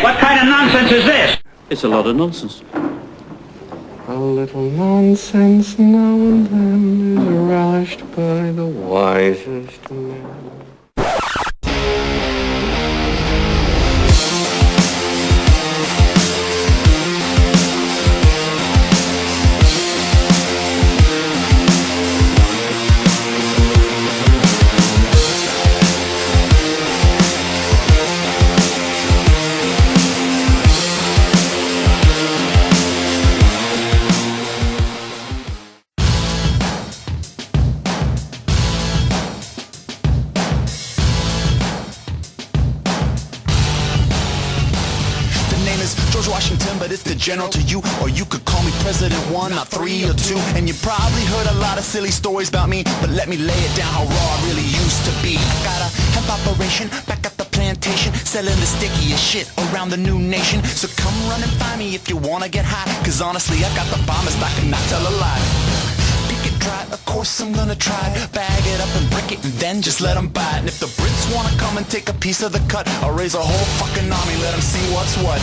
What kind of nonsense is this? It's a lot of nonsense. A little nonsense now and then is relished by the wisest men. But it's the general to you, or you could call me President 1, not 3 or 2. And you probably heard a lot of silly stories about me, but let me lay it down how raw I really used to be. I got a hemp operation back at the plantation, selling the stickiest shit around the new nation. So come run and find me if you wanna get high, cause honestly I got the bombest, I cannot tell a lie. Pick it dry, of course I'm gonna try, bag it up and brick it and then just let them buy it. And if the Brits wanna come and take a piece of the cut, I'll raise a whole fucking army, let them see what's what.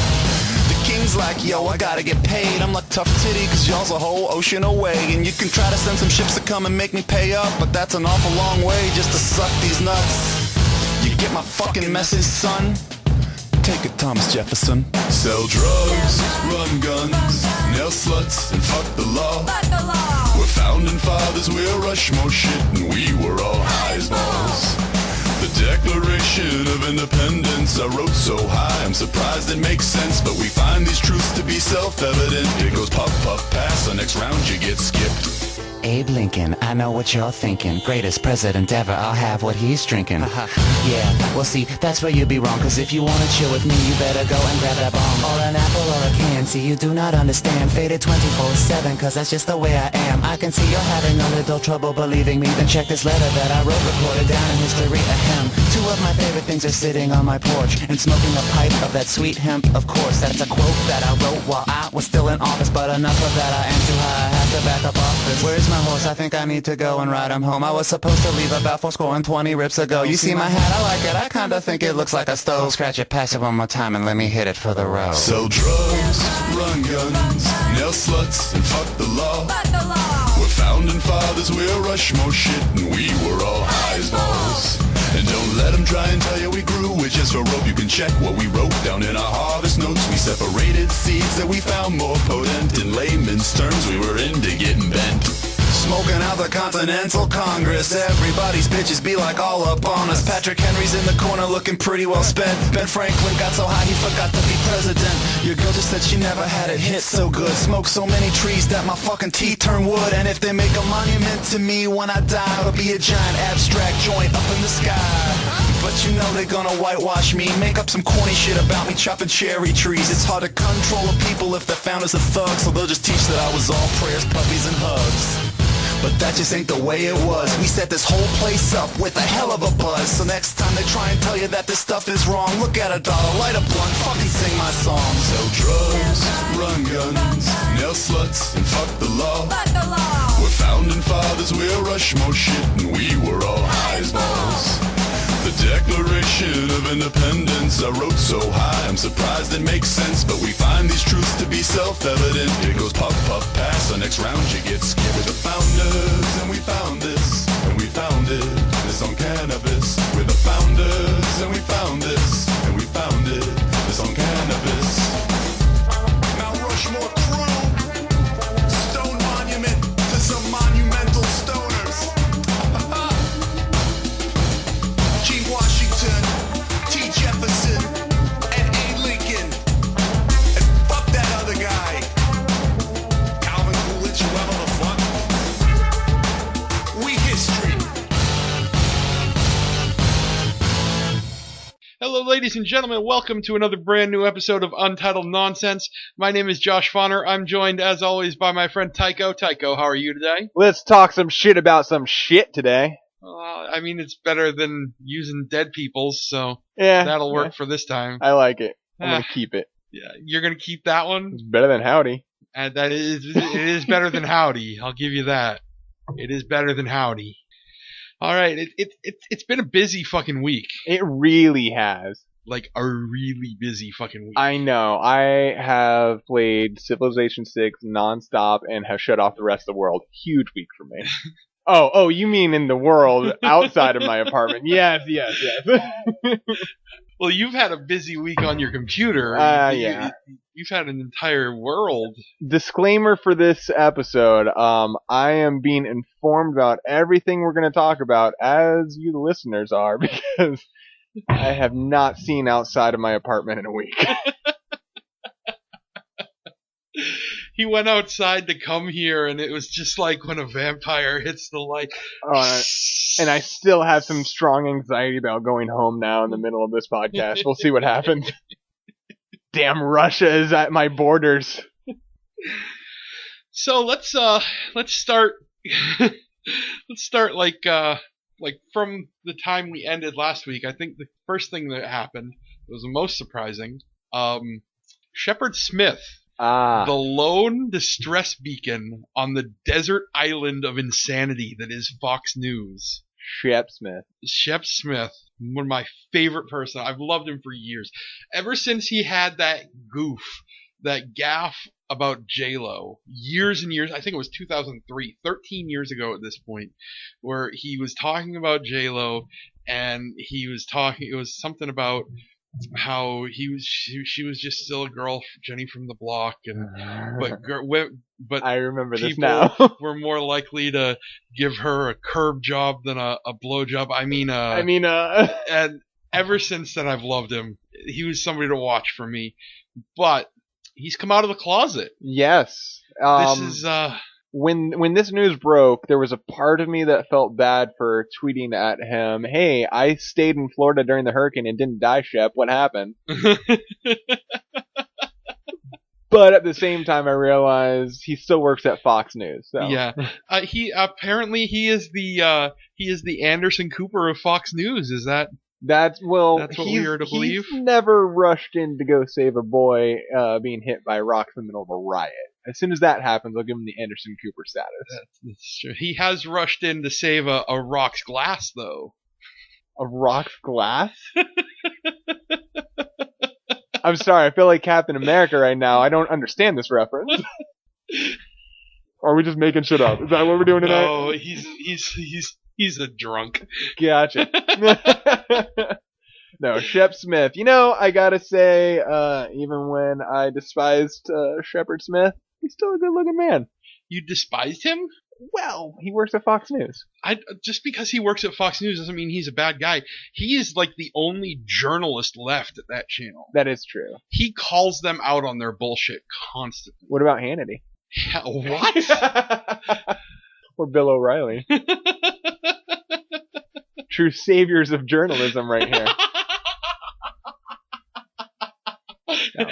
King's like, yo, I gotta get paid. I'm like, tough titty, cause y'all's a whole ocean away. And you can try to send some ships to come and make me pay up, but that's an awful long way just to suck these nuts. You get my fucking message, son? Take it, Thomas Jefferson. Sell drugs, run guns, nail sluts, and fuck the law. We're founding fathers, we'll rush more shit, and we were all high as balls. The Declaration of Independence I wrote so high, I'm surprised it makes sense, but we find these truths to be self-evident. It goes puff, puff, pass, the next round you get skipped. Abe Lincoln, I know what you're thinking. Greatest president ever, I'll have what he's drinking. Yeah, well see, that's where you'd be wrong, cause if you wanna chill with me, you better go and grab that bomb. Or an apple or a can, see you do not understand. Faded 24/7, cause that's just the way I am. I can see you're having a little trouble believing me, then check this letter that I wrote, recorded down in history. Ahem. Two of my favorite things are sitting on my porch and smoking a pipe of that sweet hemp, of course. That's a quote that I wrote while I was still in office, but enough of that, I am too high, I have to back up office. Where's my horse? I think I need to go and ride him home. I was supposed to leave about 420 rips ago. You see my hat? I like it. I kinda think it looks like a stove. Scratch it, pass it one more time, and let me hit it for the road. Sell drugs, run guns, nail sluts, and fuck the law. We're founding fathers, we'll rush more shit, and we were all high as balls. And don't let them try and tell you we grew with just a rope. You can check what we wrote down in our harvest notes. We separated seeds that we found more potent. In layman's terms, we were into getting bent. Smoking out the Continental Congress, everybody's bitches be like all up on us. Patrick Henry's in the corner looking pretty well spent. Ben Franklin got so high he forgot to be president. Your girl just said she never had it hit so good. Smoked so many trees that my fucking teeth turn wood. And if they make a monument to me when I die, it'll be a giant abstract joint up in the sky. But you know they're gonna whitewash me, make up some corny shit about me chopping cherry trees. It's hard to control the people if they're found as a thug, so they'll just teach that I was all prayers, puppies, and hugs. But that just ain't the way it was. We set this whole place up with a hell of a buzz. So next time they try and tell you that this stuff is wrong, look at a dollar, light a blunt, fucking sing my song. Sell drugs, run guns, nail sluts, and fuck the law. We're founding fathers, we'll rush more shit, and we were all high as balls. The Declaration of Independence I wrote so high, I'm surprised it makes sense, but we find these truths to be self-evident. It goes puff, puff, pass, the next round you get skipped. We're the founders, and we found this, and we founded this on cannabis. We're the founders, and we found this, and we founded this on cannabis. Mount Rushmore crew, stone monument to some monumental stoners. G. Washington, T. Jefferson, and A. Lincoln. And fuck that other guy. Calvin Coolidge, whoever the fuck. We history. Hello, ladies and gentlemen. Welcome to another brand new episode of Untitled Nonsense. My name is Josh Fonner. I'm joined, as always, by my friend Tyco. Tyco, how are you today? Let's talk some shit about some shit today. I mean, it's better than using dead people's, so Yeah, that'll work for this time. I like it. I'm gonna keep it. Yeah, you're gonna keep that one? It's better than howdy. And it is better than howdy. I'll give you that. It is better than howdy. All right, it's been a busy fucking week. It really has. like a really busy fucking week. I know. I have played Civilization 6 nonstop and have shut off the rest of the world. Huge week for me. Oh, you mean in the world outside of my apartment? Yes. Well, you've had a busy week on your computer. Yeah. You've had an entire world. Disclaimer for this episode, I am being informed about everything we're going to talk about, as you the listeners are, because I have not seen outside of my apartment in a week. He went outside to come here, and it was just like when a vampire hits the light. And I still have some strong anxiety about going home now in the middle of this podcast. We'll see what happens. Damn, Russia is at my borders. So let's start. Let's start like from the time we ended last week. I think the first thing that happened was the most surprising. Shepard Smith. The lone distress beacon on the desert island of insanity that is Fox News. Shep Smith. Shep Smith, one of my favorite person. I've loved him for years. Ever since he had that goof, that gaffe about J-Lo, years and years, I think it was 2003, 13 years ago at this point, where he was talking about J-Lo, and it was something about how she was just still a girl, Jenny from the block, but I remember this people now. were more likely to give her a curb job than a blow job. And ever since then I've loved him. He was somebody to watch for me, but he's come out of the closet. Yes. This is when this news broke, there was a part of me that felt bad for tweeting at him, "Hey, I stayed in Florida during the hurricane and didn't die, Shep. What happened?" But at the same time, I realized he still works at Fox News. So. Yeah, he is the Anderson Cooper of Fox News. Is that? That's what we are to believe. He's never rushed in to go save a boy being hit by rocks in the middle of a riot. As soon as that happens, I'll give him the Anderson Cooper status. That's true. He has rushed in to save a rock's glass, though. A rock's glass? I'm sorry, I feel like Captain America right now. I don't understand this reference. Or are we just making shit up? Is that what we're doing tonight? No, he's a drunk. Gotcha. No, Shep Smith. You know, I gotta say, even when I despised Shepard Smith, he's still a good-looking man. You despised him? Well, he works at Fox News. Just because he works at Fox News doesn't mean he's a bad guy. He is like the only journalist left at that channel. That is true. He calls them out on their bullshit constantly. What about Hannity? What? Or Bill O'Reilly. True saviors of journalism right here. No.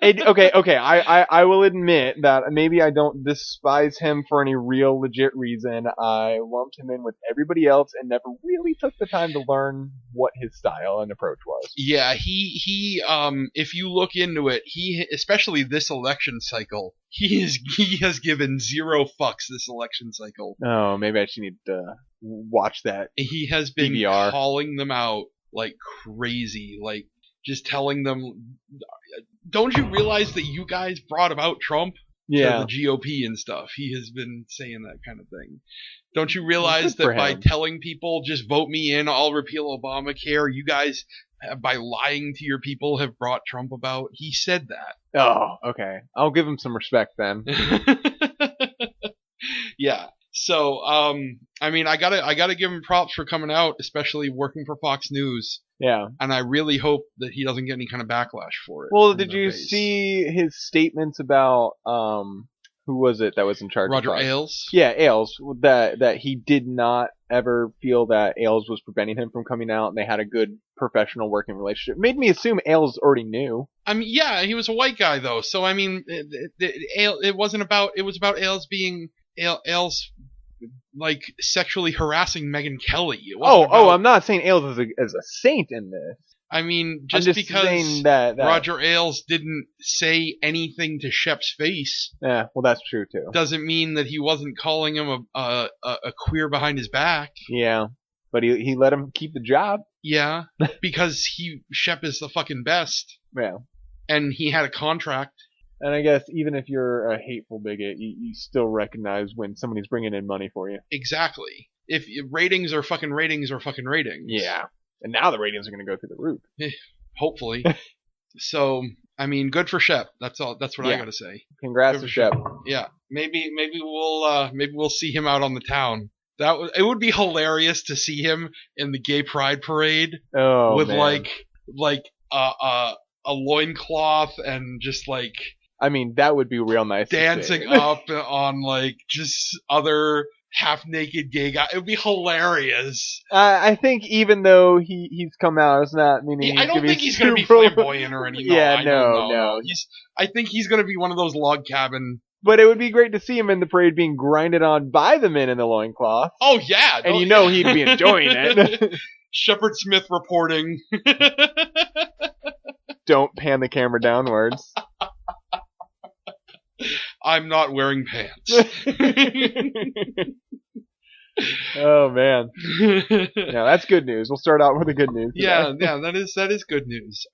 Okay. I will admit that maybe I don't despise him for any real legit reason. I lumped him in with everybody else and never really took the time to learn what his style and approach was. Yeah, he if you look into it, especially this election cycle, he has given zero fucks this election cycle. Oh, maybe I should need to watch that. He has been DVR. Calling them out like crazy, like just telling them, don't you realize that you guys brought about Trump? Yeah. To the GOP and stuff. He has been saying that kind of thing. Don't you realize Good for that by him. telling people, just vote me in, I'll repeal Obamacare, you guys, by lying to your people, have brought Trump about? He said that. Oh, okay. I'll give him some respect then. Yeah. So, I mean, I gotta give him props for coming out, especially working for Fox News. Yeah. And I really hope that he doesn't get any kind of backlash for it. Well, did you see his statements about who was it that was in charge? Roger of Fox? Ailes? Yeah, Ailes. That he did not ever feel that Ailes was preventing him from coming out, and they had a good professional working relationship. It made me assume Ailes already knew. I mean, yeah, he was a white guy though, so I mean, it was about Ailes being Ailes like sexually harassing Megyn Kelly. I'm not saying Ailes is a saint in this. I mean, I'm just because saying that Roger Ailes didn't say anything to Shep's face. Yeah, well, that's true too. Doesn't mean that he wasn't calling him a queer behind his back. Yeah. but he let him keep the job. Yeah, because Shep is the fucking best, Yeah. and he had a contract. And I guess even if you're a hateful bigot, you still recognize when somebody's bringing in money for you. Exactly. If ratings are fucking ratings are fucking ratings. Yeah. And now the ratings are going to go through the roof. Hopefully. So, I mean, good for Shep. That's all. That's what I gotta say. Congrats to Shep. Yeah. Maybe we'll see him out on the town. It would be hilarious to see him in the gay pride parade with man. like a loincloth and just like. I mean, that would be real nice. Dancing up on like just other half-naked gay guy. It would be hilarious. I think even though he's come out, it's not meaning. I don't think he's going to be flamboyant or anything. Yeah, no. I think he's going to be one of those log cabin. But it would be great to see him in the parade being grinded on by the men in the loincloth. Oh yeah, and he'd be enjoying it. Shepard Smith reporting. Don't pan the camera downwards. I'm not wearing pants. Oh man. Yeah, that's good news. We'll start out with the good news. Yeah, that is good news.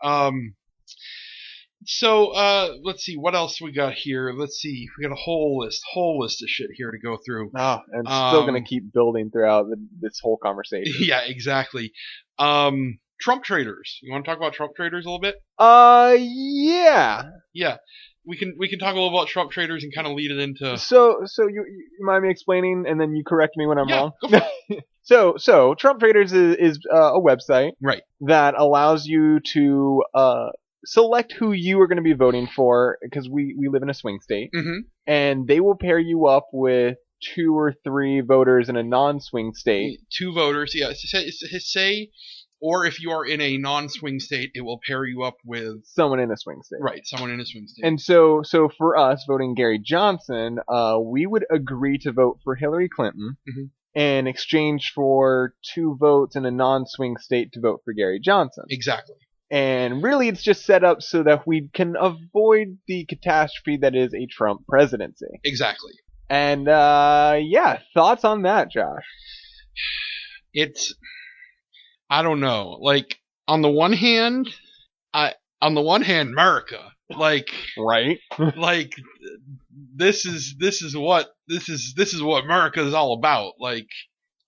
So let's see what else we got here. Let's see, we got a whole list of shit here to go through. Oh, and it's still gonna keep building throughout this whole conversation. Yeah, exactly. Trump traders. You want to talk about Trump traders a little bit? Yeah. Yeah. We can talk a little about Trump traders and kind of lead it into. So you mind me explaining, and then you correct me when I'm wrong. Go for it. So Trump Traders is a website right that allows you to select who you are going to be voting for, because we live in a swing state, and they will pair you up with 2 or 3 voters in a non-swing state. 2 voters, yeah. Say, or if you are in a non-swing state, it will pair you up with someone in a swing state. Right, someone in a swing state. And so for us voting Gary Johnson, we would agree to vote for Hillary Clinton in exchange for 2 votes in a non-swing state to vote for Gary Johnson. Exactly. And really, it's just set up so that we can avoid the catastrophe that is a Trump presidency. Exactly. And yeah, thoughts on that, Josh? I don't know. Like, on the one hand, America. Like, right? Like, this is what America is all about. Like,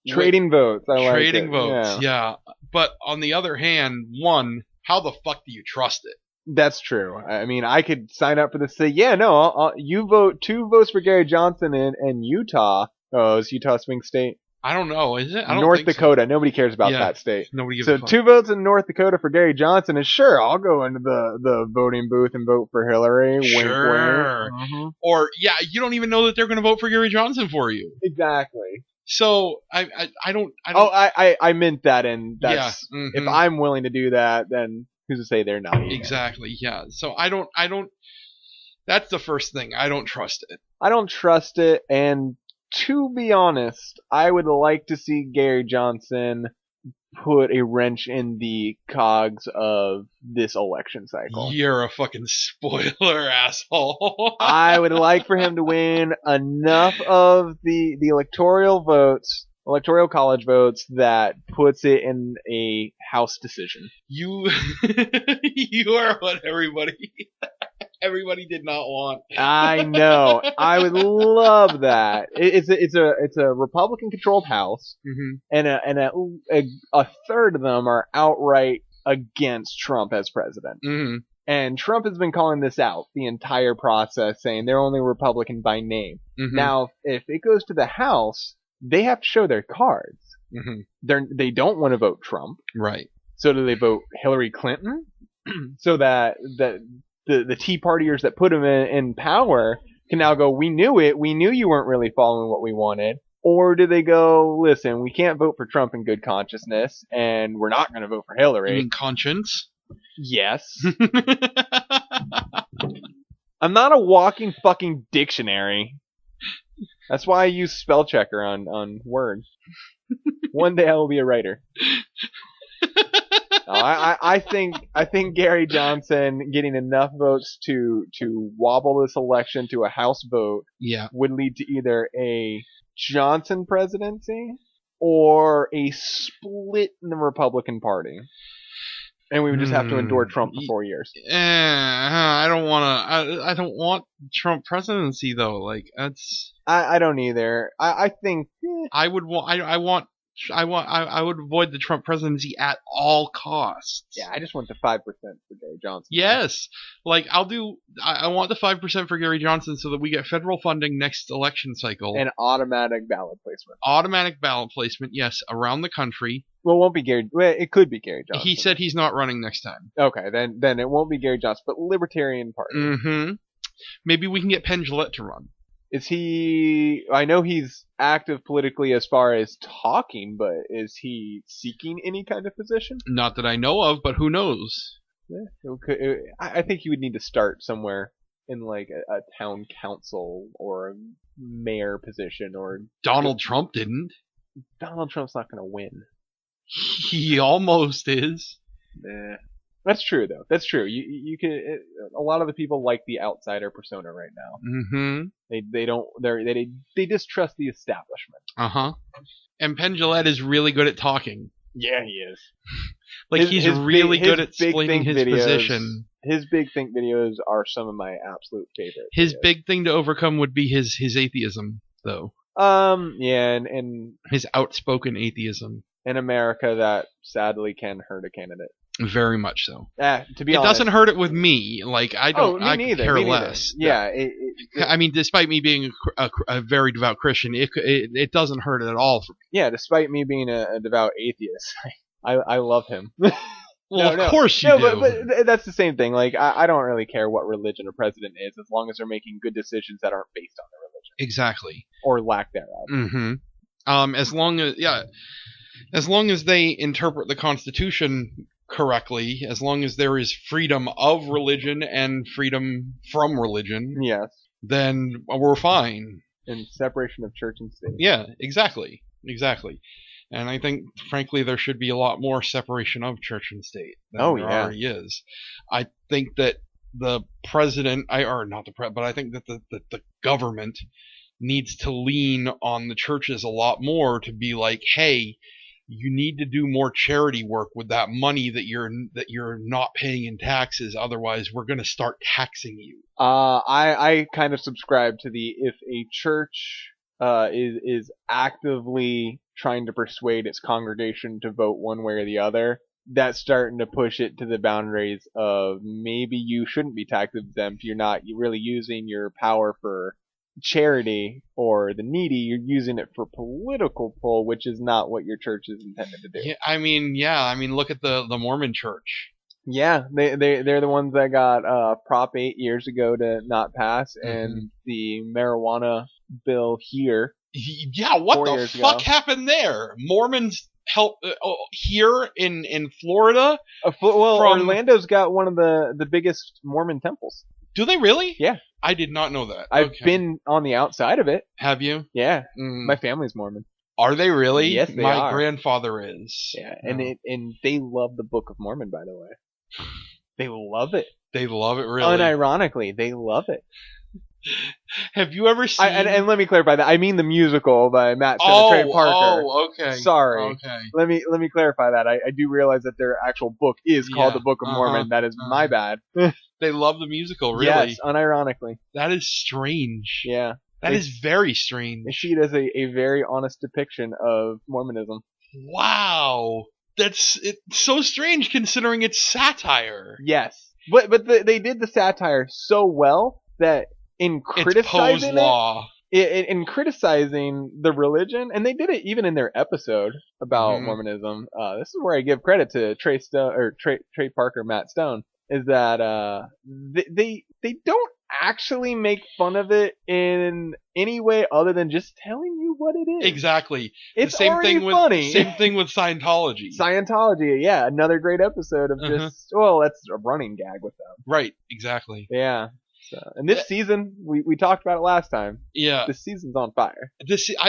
trading votes. Trading votes. Yeah. But on the other hand, one, how the fuck do you trust it? That's true. I mean, I could sign up for this. Say, yeah, no, you vote 2 votes for Gary Johnson in Utah. Oh, is Utah a swing state? I don't know. Is it? I don't North think Dakota. So. Nobody cares about that state. Nobody gives a fuck. So 2 votes in North Dakota for Gary Johnson, and sure, I'll go into the voting booth and vote for Hillary. Sure. Wink, wink. Or you don't even know that they're going to vote for Gary Johnson for you. Exactly. So I don't. Oh, I meant that, and that's yeah. If I'm willing to do that, then who's to say they're not? Either. Exactly. Yeah. So I don't. That's the first thing. I don't trust it. I don't trust it, and to be honest, I would like to see Gary Johnson put a wrench in the cogs of this election cycle. You're a fucking spoiler, asshole. I would like for him to win enough of the electoral college votes that puts it in a House decision. You are what everybody did not want. I know. I would love that. It's a Republican-controlled House, and a third of them are outright against Trump as president. And Trump has been calling this out the entire process, saying they're only Republican by name. Now, if it goes to the House, they have to show their cards. They don't want to vote Trump. Right. So do they vote Hillary Clinton? So that the Tea Partiers that put him in power can now go, we knew it. We knew you weren't really following what we wanted. Or do they go, listen, we can't vote for Trump in good consciousness, and we're not going to vote for Hillary. You mean conscience? Yes. I'm not a walking fucking dictionary. That's why I use spell checker on Word. One day I will be a writer. I think Gary Johnson getting enough votes to wobble this election to a House vote would lead to either a Johnson presidency or a split in the Republican Party. And we would just have to endure Trump for 4 years. I don't want Trump presidency though. Like that's. I don't either. I think I would I would avoid the Trump presidency at all costs. Yeah, I just want the 5% for Gary Johnson. Yes, like I want the 5% for Gary Johnson so that we get federal funding next election cycle. And automatic ballot placement. Automatic ballot placement, yes, around the country. Well, it won't be Gary. Well, it could be Gary Johnson. He said he's not running next time. Okay, then it won't be Gary Johnson, but Libertarian Party. Mm-hmm. Maybe we can get Penn Jillette to run. Is he... I know he's active politically as far as talking, but is he seeking any kind of position? Not that I know of, but who knows? Yeah, I think he would need to start somewhere in like a town council or a mayor position. Or Donald Trump didn't. Donald Trump's not going to win. He almost is. Nah. That's true, though. That's true. You can. A lot of the people like the outsider persona right now. Mm-hmm. They distrust the establishment. Uh-huh. And Penn Jillette is really good at talking. Yeah, he is. Like he's really good at explaining his position. His Big Think videos are some of my absolute favorites. His big thing to overcome would be his atheism, though. Yeah, and his outspoken atheism. In America, that sadly can hurt a candidate. Very much so. To be honest, it doesn't hurt it with me. Like I don't. I care less. Yeah. I mean, despite me being a very devout Christian, it doesn't hurt it at all for me. Yeah, despite me being a devout atheist, I love him. Well, of course you do. But that's the same thing. Like I don't really care what religion a president is, as long as they're making good decisions that aren't based on their religion. Exactly. Or lack thereof. Mm-hmm. As long as they interpret the Constitution correctly, as long as there is freedom of religion and freedom from religion, yes, then we're fine. And separation of church and state. Yeah, exactly. And I think, frankly, there should be a lot more separation of church and state than there already is. I think that the president, but I think that the government needs to lean on the churches a lot more to be like, hey, you need to do more charity work with that money that you're not paying in taxes. Otherwise, we're going to start taxing you. I kind of subscribe to if a church is actively trying to persuade its congregation to vote one way or the other, that's starting to push it to the boundaries of maybe you shouldn't be tax exempt. You're not really using your power for charity or the needy. You're using it for political pull, which is not what your church is intended to do. Yeah, I mean, look at the Mormon Church. Yeah, they're the ones that got Prop 8 years ago to not pass, and the marijuana bill here. Yeah, what the fuck happened there? Mormons help here in Florida. Orlando's got one of the biggest Mormon temples. Do they really? Yeah. I did not know that. I've been on the outside of it. Have you? Yeah. My family's Mormon. Are they really? Yes, they are. My grandfather is. Yeah, and they love the Book of Mormon, by the way. They love it. They love it, really. Unironically, they love it. Have you ever seen... And let me clarify that. I mean the musical by Matt Stone and Trey Parker. Oh, okay. Sorry. Okay. Let me clarify that. I do realize that their actual book is called the Book of Mormon. That is my bad. They love the musical, really. Yes, unironically. That is strange. Yeah. That is very strange. They see it as a very honest depiction of Mormonism. Wow. It's so strange considering it's satire. Yes. But they did the satire so well that in criticizing in criticizing the religion, and they did it even in their episode about Mormonism. This is where I give credit to Trey Parker, Matt Stone, is that they don't actually make fun of it in any way other than just telling you what it is. Exactly. It's the same already thing with, funny. Same thing with Scientology. Scientology, yeah, another great episode of just that's a running gag with them. Right. Exactly. Yeah. So, and this season, we talked about it last time. Yeah. This season's on fire.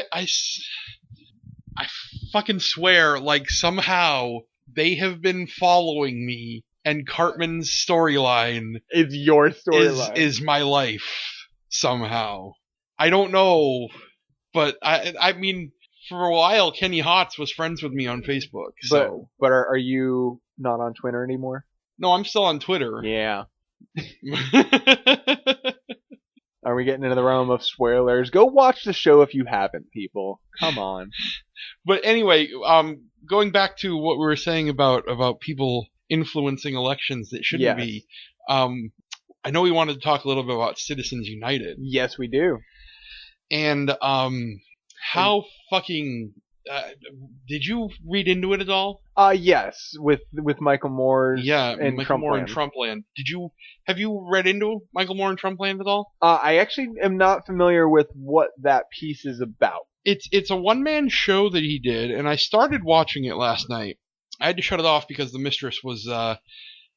I fucking swear, like somehow they have been following me, and Cartman's storyline is your storyline. Is my life somehow. I don't know, but I mean, For a while, Kenny Hotz was friends with me on Facebook. So. But are you not on Twitter anymore? No, I'm still on Twitter. Yeah. Are we getting into the realm of spoilers? Go watch the show if you haven't, people. Come on. But anyway, going back to what we were saying about people influencing elections that shouldn't be. I know we wanted to talk a little bit about Citizens United. Yes, we do. And how fucking did you read into it at all? Yes, with Michael Moore. And Michael Moore and Trumpland. Trumpland. Have you read into Michael Moore and Trumpland at all? I actually am not familiar with what that piece is about. It's a one-man show that he did, and I started watching it last night. I had to shut it off because the mistress was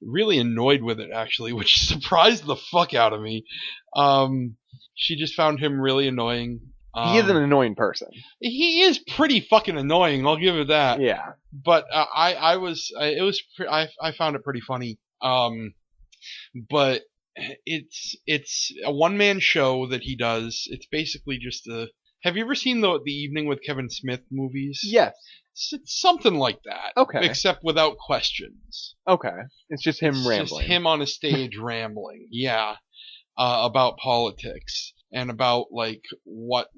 really annoyed with it, actually, which surprised the fuck out of me. She just found him really annoying. He is an annoying person. He is pretty fucking annoying. I'll give it that. Yeah. But I found it pretty funny. But it's a one-man show that he does. It's basically just have you ever seen the Evening with Kevin Smith movies? Yes. It's something like that. Okay. Except without questions. Okay. It's just him rambling. Just him on a stage rambling. Yeah. About politics. And about, like, what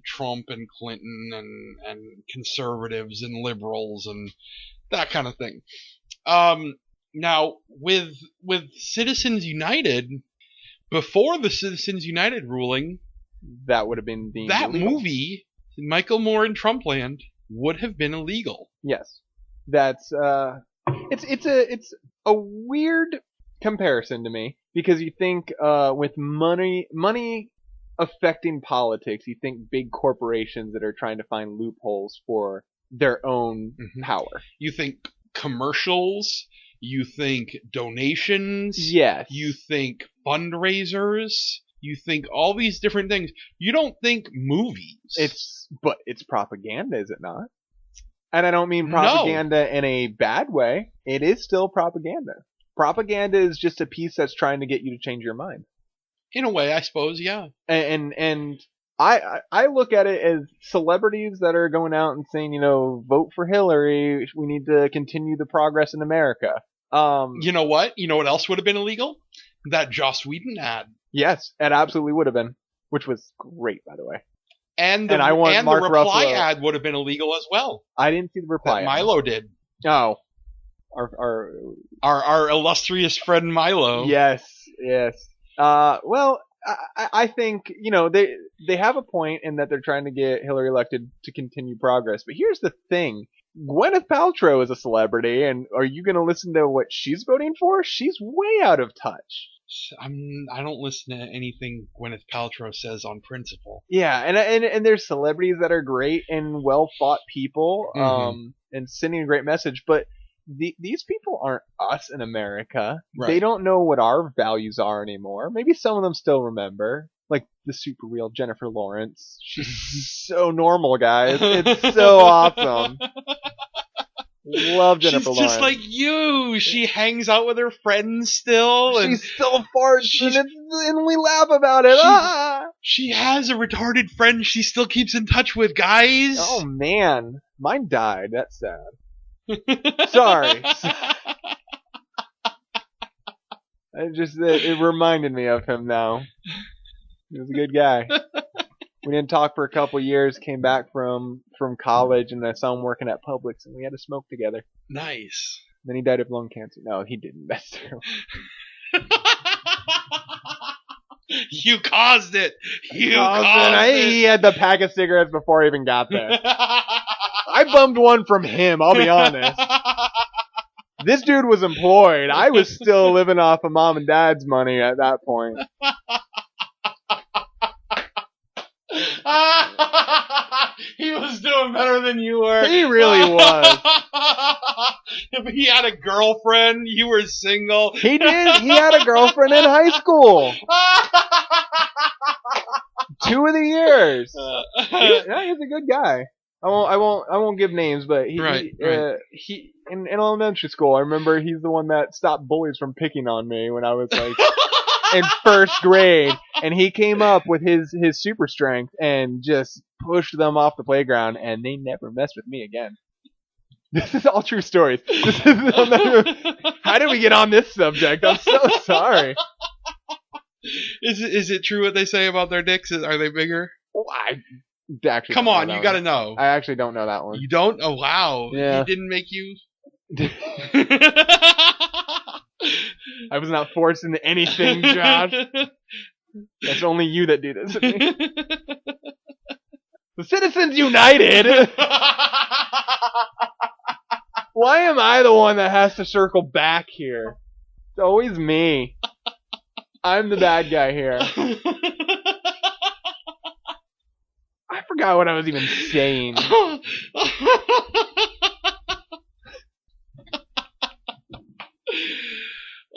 Trump and Clinton and conservatives and liberals and that kind of thing. Now, with Citizens United, before the Citizens United ruling, that would have been that illegal. movie, Michael Moore and Trumpland, would have been illegal. Yes. That's it's a weird comparison to me, because you think with money affecting politics, you think big corporations that are trying to find loopholes for their own power. You think commercials, you think donations, yes, you think fundraisers, you think all these different things. You don't think movies. But it's propaganda, is it not? And I don't mean propaganda in a bad way. It is still propaganda. Propaganda is just a piece that's trying to get you to change your mind. In a way, I suppose, yeah. And I look at it as celebrities that are going out and saying, vote for Hillary. We need to continue the progress in America. You know what? You know what else would have been illegal? That Joss Whedon ad. Yes, it absolutely would have been, which was great, by the way. And the reply ad would have been illegal as well. I didn't see the reply. That Milo did. Oh. Our illustrious friend Milo. Yes. Well, I think, they have a point in that they're trying to get Hillary elected to continue progress. But here's the thing. Gwyneth Paltrow is a celebrity, and are you going to listen to what she's voting for? She's way out of touch. I don't listen to anything Gwyneth Paltrow says on principle. Yeah, and there's celebrities that are great and well-thought people, and sending a great message, but these people aren't us in America. Right. They don't know what our values are anymore. Maybe some of them still remember, like the super real Jennifer Lawrence. She's so normal, guys. It's so awesome. Love Jennifer Lawrence. She's just like you. She hangs out with her friends still. And she still farts, and we laugh about it. She has a retarded friend she still keeps in touch with, guys. Oh, man. Mine died. That's sad. Sorry. It reminded me of him now. He was a good guy. We didn't talk for a couple years, came back from college, and I saw him working at Publix, and we had to smoke together. Nice. Then he died of lung cancer. No, he didn't. That's true. You caused it. You caused it. He had the pack of cigarettes before I even got there. I bummed one from him, I'll be honest. This dude was employed. I was still living off of mom and dad's money at that point. He was doing better than you were. He really was. If he had a girlfriend, you were single. He did. He had a girlfriend in high school. 2 of the years. He's a good guy. I won't give names, but he in elementary school, I remember he's the one that stopped bullies from picking on me when I was like in first grade, and he came up with his super strength and just pushed them off the playground, and they never messed with me again. This is all true stories. How did we get on this subject? I'm so sorry. Is it true what they say about their dicks? Are they bigger? Oh, I actually Come on, you gotta know. I actually don't know that one. You don't? Oh, wow. Yeah. He didn't make you... I was not forced into anything, Josh. That's only you that do this to me. The Citizens United! Why am I the one that has to circle back here? It's always me. I'm the bad guy here. I forgot what I was even saying.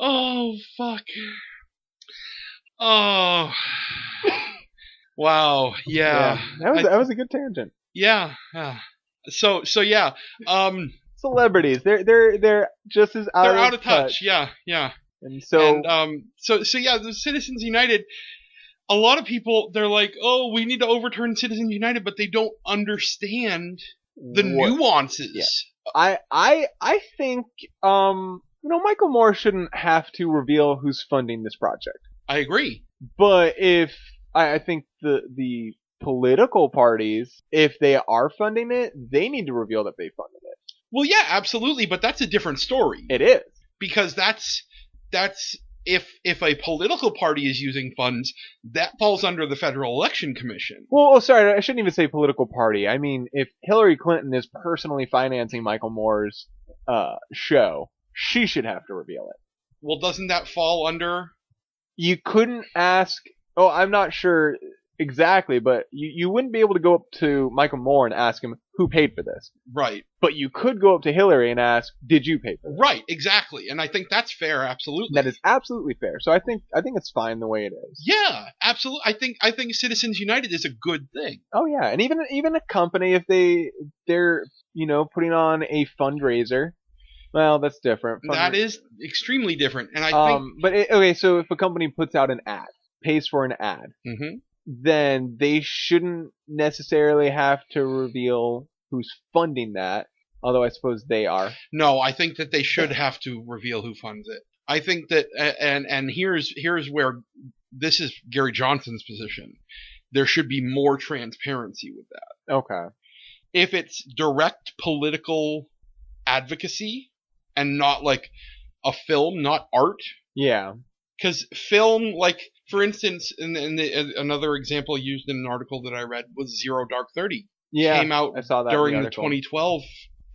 Oh, fuck. Oh. Wow. Yeah. That was a good tangent. Yeah. So yeah. Celebrities, they're just as they're out of touch. Yeah. And so yeah, the Citizens United. A lot of people, they're like, oh, we need to overturn Citizens United, but they don't understand the nuances. Yeah. I think Michael Moore shouldn't have to reveal who's funding this project. I agree. But if I think the political parties, if they are funding it, they need to reveal that they funded it. Well, yeah, absolutely, but that's a different story. It is. Because that's if a political party is using funds, that falls under the Federal Election Commission. Well, sorry, I shouldn't even say political party. I mean, if Hillary Clinton is personally financing Michael Moore's show, she should have to reveal it. Well, doesn't that fall under... You couldn't ask... Oh, I'm not sure exactly, but you wouldn't be able to go up to Michael Moore and ask him who paid for this. Right. But you could go up to Hillary and ask, did you pay for this? Right, exactly. And I think that's fair, absolutely. That is absolutely fair. So I think it's fine the way it is. Yeah, absolutely. I think Citizens United is a good thing. Oh yeah, and even a company, if they're putting on a fundraiser, well, that's different. That is extremely different. And I think so if a company puts out an ad, pays for an ad, then they shouldn't necessarily have to reveal who's funding that, although I suppose they are. No, I think that they should have to reveal who funds it. I think that, and here's where this is Gary Johnson's position. There should be more transparency with that. Okay. If it's direct political advocacy and not like a film, not art. Yeah. Because film, like, for instance, another example used in an article that I read was Zero Dark 30. Yeah, came out I saw that during the 2012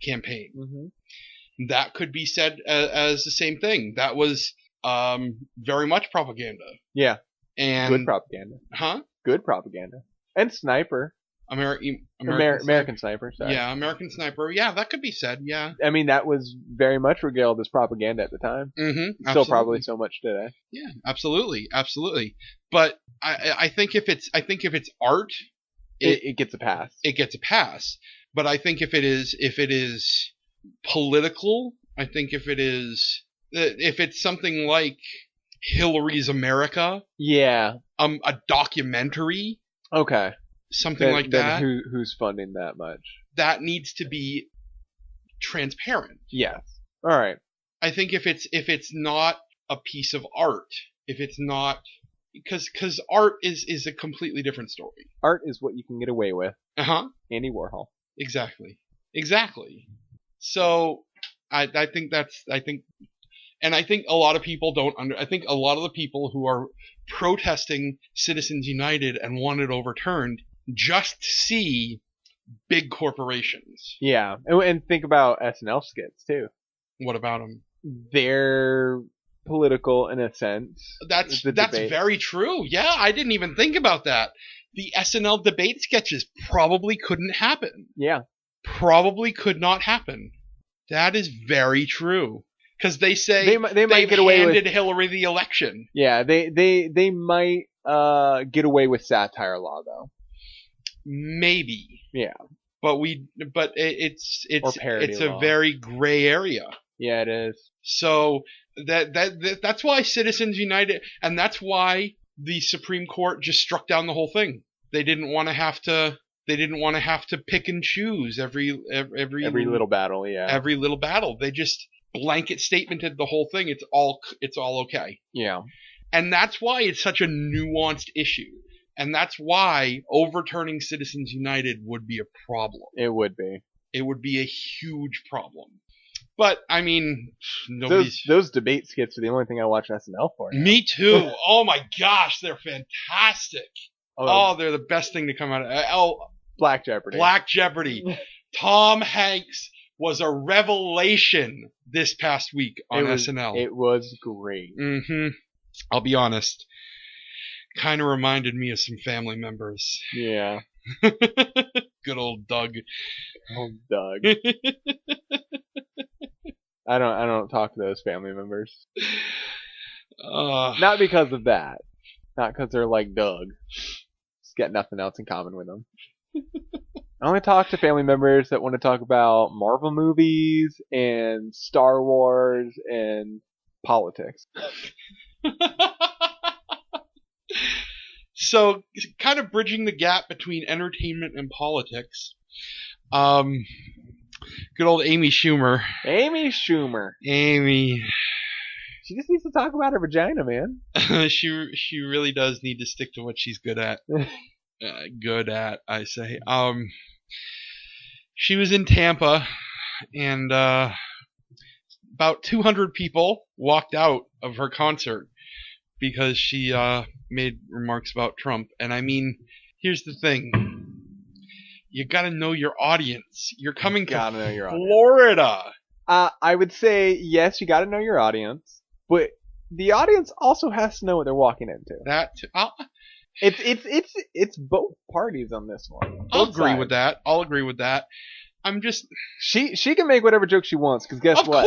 campaign. Mm-hmm. That could be said as the same thing. That was very much propaganda. Yeah. And good propaganda. Huh? Good propaganda. And Sniper. American Sniper. Sorry. Yeah, American Sniper. Yeah, that could be said. Yeah. I mean, that was very much regaled as propaganda at the time. Mm-hmm. Still probably so much today. Yeah, absolutely. But I think if it's art, it gets a pass. It gets a pass. But I think if it is political, I think if it's something like Hillary's America, yeah, a documentary, okay. Something like that. Who's funding that much? That needs to be transparent. Yes. All right. I think if it's not a piece of art, if it's not, because art is a completely different story. Art is what you can get away with. Andy Warhol. Exactly. So I think a lot of people I think a lot of the people who are protesting Citizens United and want it overturned just see big corporations. Yeah, and think about SNL skits too. What about them? They're political in a sense. That's very true. Yeah, I didn't even think about that. The SNL debate sketches probably couldn't happen. Yeah. Probably could not happen. That is very true. Because they say they might get away with Hillary the election. Yeah, they might get away with satire law though. Maybe. Yeah. But it's law. A very gray area. Yeah, it is. So that's why Citizens United, and that's why the Supreme Court just struck down the whole thing. They didn't want to have to They didn't want to have to pick and choose every little battle, yeah. Every little battle. They just blanket statemented the whole thing. It's all okay. Yeah. And that's why it's such a nuanced issue. And that's why overturning Citizens United would be a problem. It would be. It would be a huge problem. But, I mean, those debate skits are the only thing I watch SNL for now. Me too. Oh my gosh, they're fantastic. Oh, they're the best thing to come out of... Black Jeopardy. Black Jeopardy. Tom Hanks was a revelation this past week on SNL. It was great. Mm-hmm. I'll be honest. Kind of reminded me of some family members. Yeah. Good old Doug. Oh, Doug. I don't talk to those family members. Not because of that. Not because they're like Doug. Just got nothing else in common with them. I only talk to family members that want to talk about Marvel movies and Star Wars and politics. So, kind of bridging the gap between entertainment and politics. Good old Amy Schumer. Amy Schumer. Amy. She just needs to talk about her vagina, man. She really does need to stick to what she's good at. Good at, I say. She was in Tampa, and about 200 people walked out of her concert because she made remarks about Trump. And I mean, here's the thing. You gotta know your audience. You're coming to Florida. I would say, yes, you gotta know your audience, but the audience also has to know what they're walking into. It's both parties on this one. I'll agree with that. I'm just... She can make whatever joke she wants, because guess what?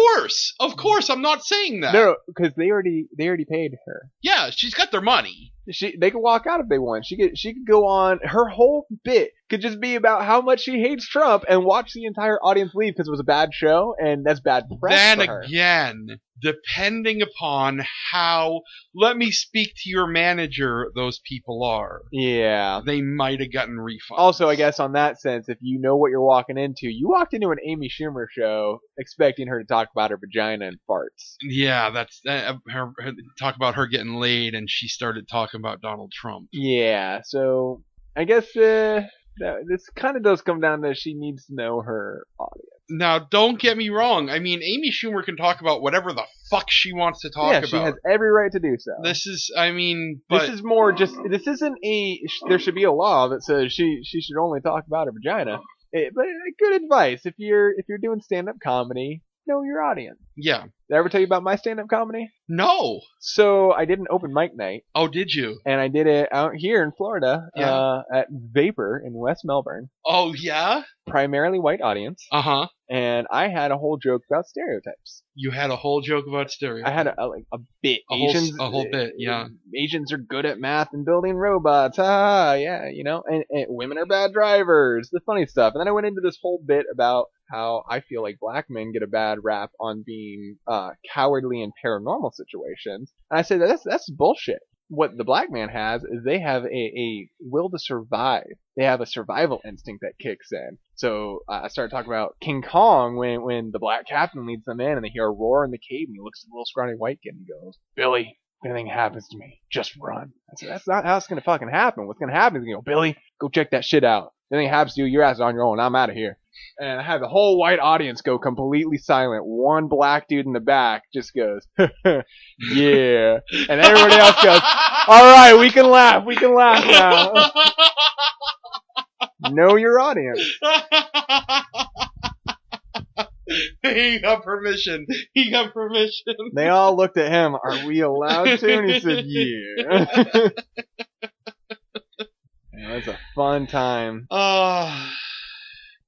Of course, I'm not saying that. No, because they already paid her. Yeah, she's got their money. They could walk out if they want. She could go on. Her whole bit could just be about how much she hates Trump and watch the entire audience leave because it was a bad show, and that's bad press for her. Then again, depending upon how, let me speak to your manager, those people are. Yeah. They might have gotten refunds. Also, I guess on that sense, if you know what you're walking into, you walked into an Amy Schumer show expecting her to talk about her vagina and farts. Yeah, that's her talk about her getting laid, and she started talking about Donald Trump. Yeah, so I guess this kind of does come down to she needs to know her audience. Now, don't get me wrong. I mean, Amy Schumer can talk about whatever the fuck she wants to talk about. Yeah, she has every right to do so. This is, I mean, but... This is more just, this isn't there should be a law that says she should only talk about her vagina. But good advice. If you're doing stand-up comedy, know your audience. Yeah. Did I ever tell you about my stand-up comedy? No. So I did an open mic night. Oh, did you? And I did it out here in Florida, at Vapor in West Melbourne. Oh, yeah? Primarily white audience. Uh-huh. And I had a whole joke about stereotypes. You had a whole joke about stereotypes? I had a bit. A whole bit, yeah. Asians are good at math and building robots. Yeah, you know. And women are bad drivers. The funny stuff. And then I went into this whole bit about how I feel like black men get a bad rap on being cowardly in paranormal situations. And I said that's bullshit. What the black man has is they have a will to survive. They have a survival instinct that kicks in. So I started talking about King Kong when the black captain leads them in and they hear a roar in the cave and he looks at the little scrawny white kid and he goes, "Billy, if anything happens to me, just run." I said, that's not how it's going to fucking happen. What's going to happen is going to go, "Billy, go check that shit out. If anything happens to you, your ass is on your own. I'm out of here." And I had the whole white audience go completely silent. One black dude in the back just goes, "Yeah." And everybody else goes, "All right, we can laugh now." Know your audience. He got permission. They all looked at him. "Are we allowed to?" And he said, "Yeah." It was a fun time.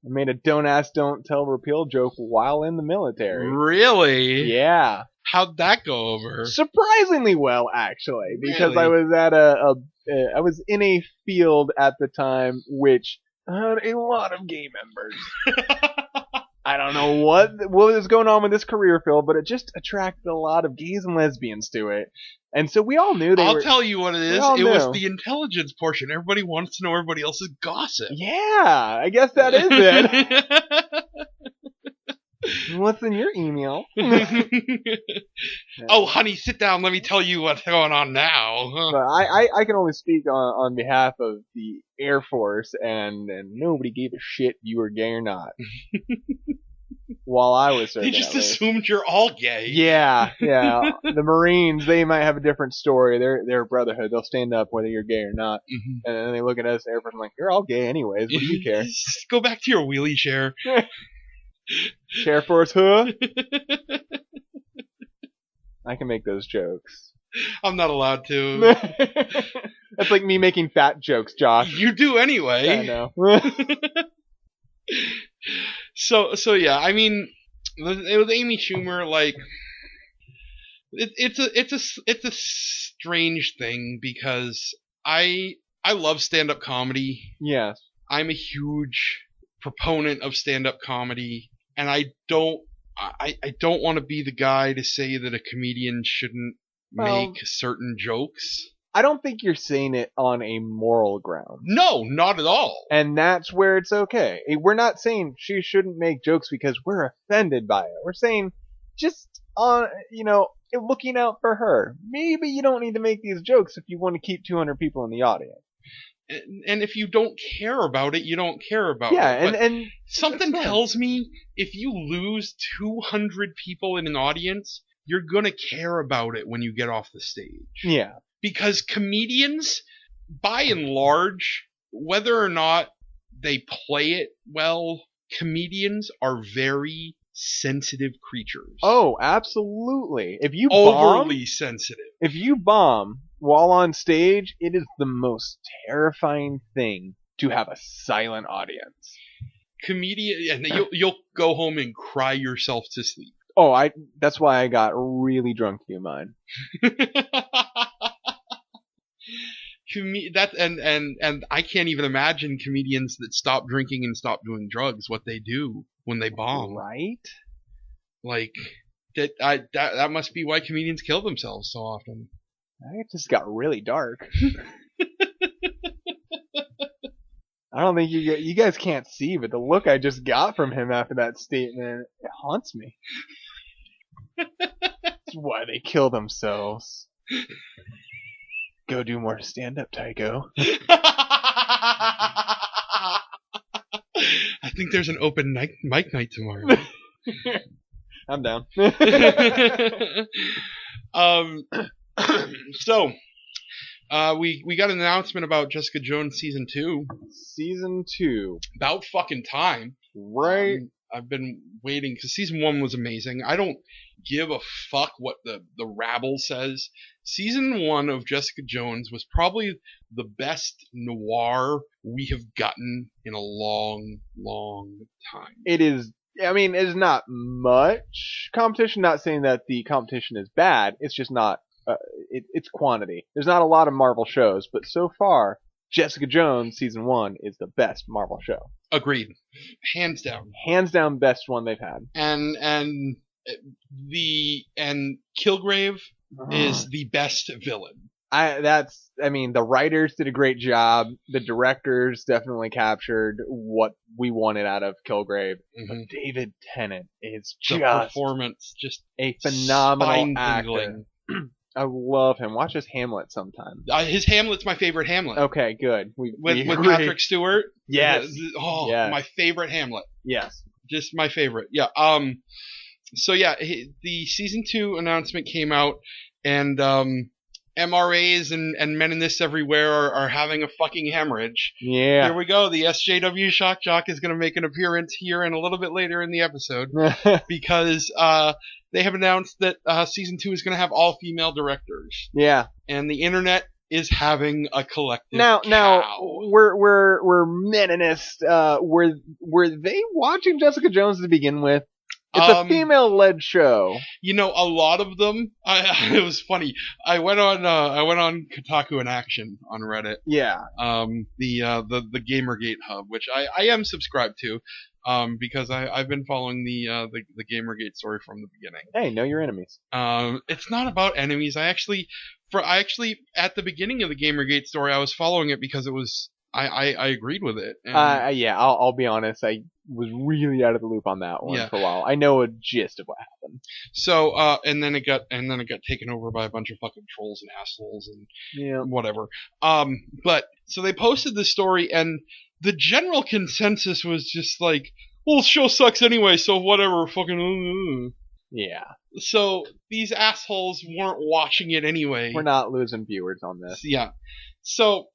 I made a don't ask, don't tell repeal joke while in the military. Really? Yeah. How'd that go over? Surprisingly well, actually, because Really? I was at I was in a field at the time which had a lot of gay members. I don't know what is going on with this career field, but it just attracted a lot of gays and lesbians to it. And so we all knew I'll tell you what it is. all It was knew. the intelligence portion. Everybody wants to know everybody else's gossip. Yeah, I guess that is it. What's in your email? Oh, honey, sit down. Let me tell you what's going on now. But I can only speak on behalf of the Air Force, and nobody gave a shit if you were gay or not. While I was serving, They just at least. assumed you're all gay. Yeah. The Marines, they might have a different story. They're a brotherhood. They'll stand up whether you're gay or not. Mm-hmm. And then they look at us, Air Force, like, you're all gay anyways. What do you care? Just go back to your wheelie chair. Air Force, huh? I can make those jokes. I'm not allowed to. That's like me making fat jokes, Josh. You do anyway. I know. So yeah, I mean, it was Amy Schumer. Like, it's a strange thing because I love stand-up comedy. Yes. I'm a huge proponent of stand-up comedy, and I don't want to be the guy to say that a comedian shouldn't make certain jokes. I don't think you're saying it on a moral ground. No, not at all. And that's where it's okay. We're not saying she shouldn't make jokes because we're offended by it. We're saying just on, looking out for her. Maybe you don't need to make these jokes if you want to keep 200 people in the audience. And if you don't care about it, you don't care about it. Yeah, and something tells me if you lose 200 people in an audience, you're going to care about it when you get off the stage. Yeah. Because comedians, by and large, whether or not they play it well, comedians are very sensitive creatures. Oh, absolutely. If you overly sensitive. If you bomb while on stage, it is the most terrifying thing to have a silent audience. And you'll go home and cry yourself to sleep. Oh, that's why I got really drunk to do mine. And I can't even imagine comedians that stop drinking and stop doing drugs, what they do when they bomb. Right? Like that must be why comedians kill themselves so often. It just got really dark. I don't think you guys can't see, but the look I just got from him after that statement, it haunts me. That's why they kill themselves. Go do more stand-up, Tyco. I think there's an open mic night tomorrow. I'm down. So, we got an announcement about Jessica Jones season 2. Season 2. About fucking time. Right. I've been waiting because season 1 was amazing. I don't give a fuck what the rabble says. Season 1 of Jessica Jones was probably the best noir we have gotten in a long, long time. It is. I mean, it is not much competition. Not saying that the competition is bad. It's just not. It's quantity. There's not a lot of Marvel shows, but so far, Jessica Jones season 1 is the best Marvel show. Agreed, hands down. Hands down, best one they've had. And Kilgrave is the best villain. The writers did a great job. The directors definitely captured what we wanted out of Kilgrave. Mm-hmm. But David Tennant is the just performance, just a phenomenal actor. spine-tingling. I love him. Watch his Hamlet sometime. His Hamlet's my favorite Hamlet. Okay, good. With agree. Patrick Stewart. Yes. Yes. My favorite Hamlet. Yes. Just my favorite. Yeah. So yeah, the season 2 announcement came out, and MRAs and Meninists everywhere are having a fucking hemorrhage. Yeah. Here we go. The SJW Shock Jock is going to make an appearance here and a little bit later in the episode because they have announced that season 2 is going to have all female directors. Yeah. And the internet is having a collective Now cow. we're Meninists. Were they watching Jessica Jones to begin with? It's a female-led show. You know, a lot of them. It was funny. I went on Kotaku in Action on Reddit. Yeah. The Gamergate hub, which I am subscribed to. because I've been following the Gamergate story from the beginning. Hey, know your enemies. It's not about enemies. I actually at the beginning of the Gamergate story, I was following it because it was I agreed with it. And, Yeah, I'll be honest. I was really out of the loop on that one for a while. I know a gist of what happened. So, and then it got taken over by a bunch of fucking trolls and assholes and whatever. But so they posted the story, and the general consensus was just like, well, the show sucks anyway, so whatever, fucking. Yeah. So these assholes weren't watching it anyway. We're not losing viewers on this. Yeah. So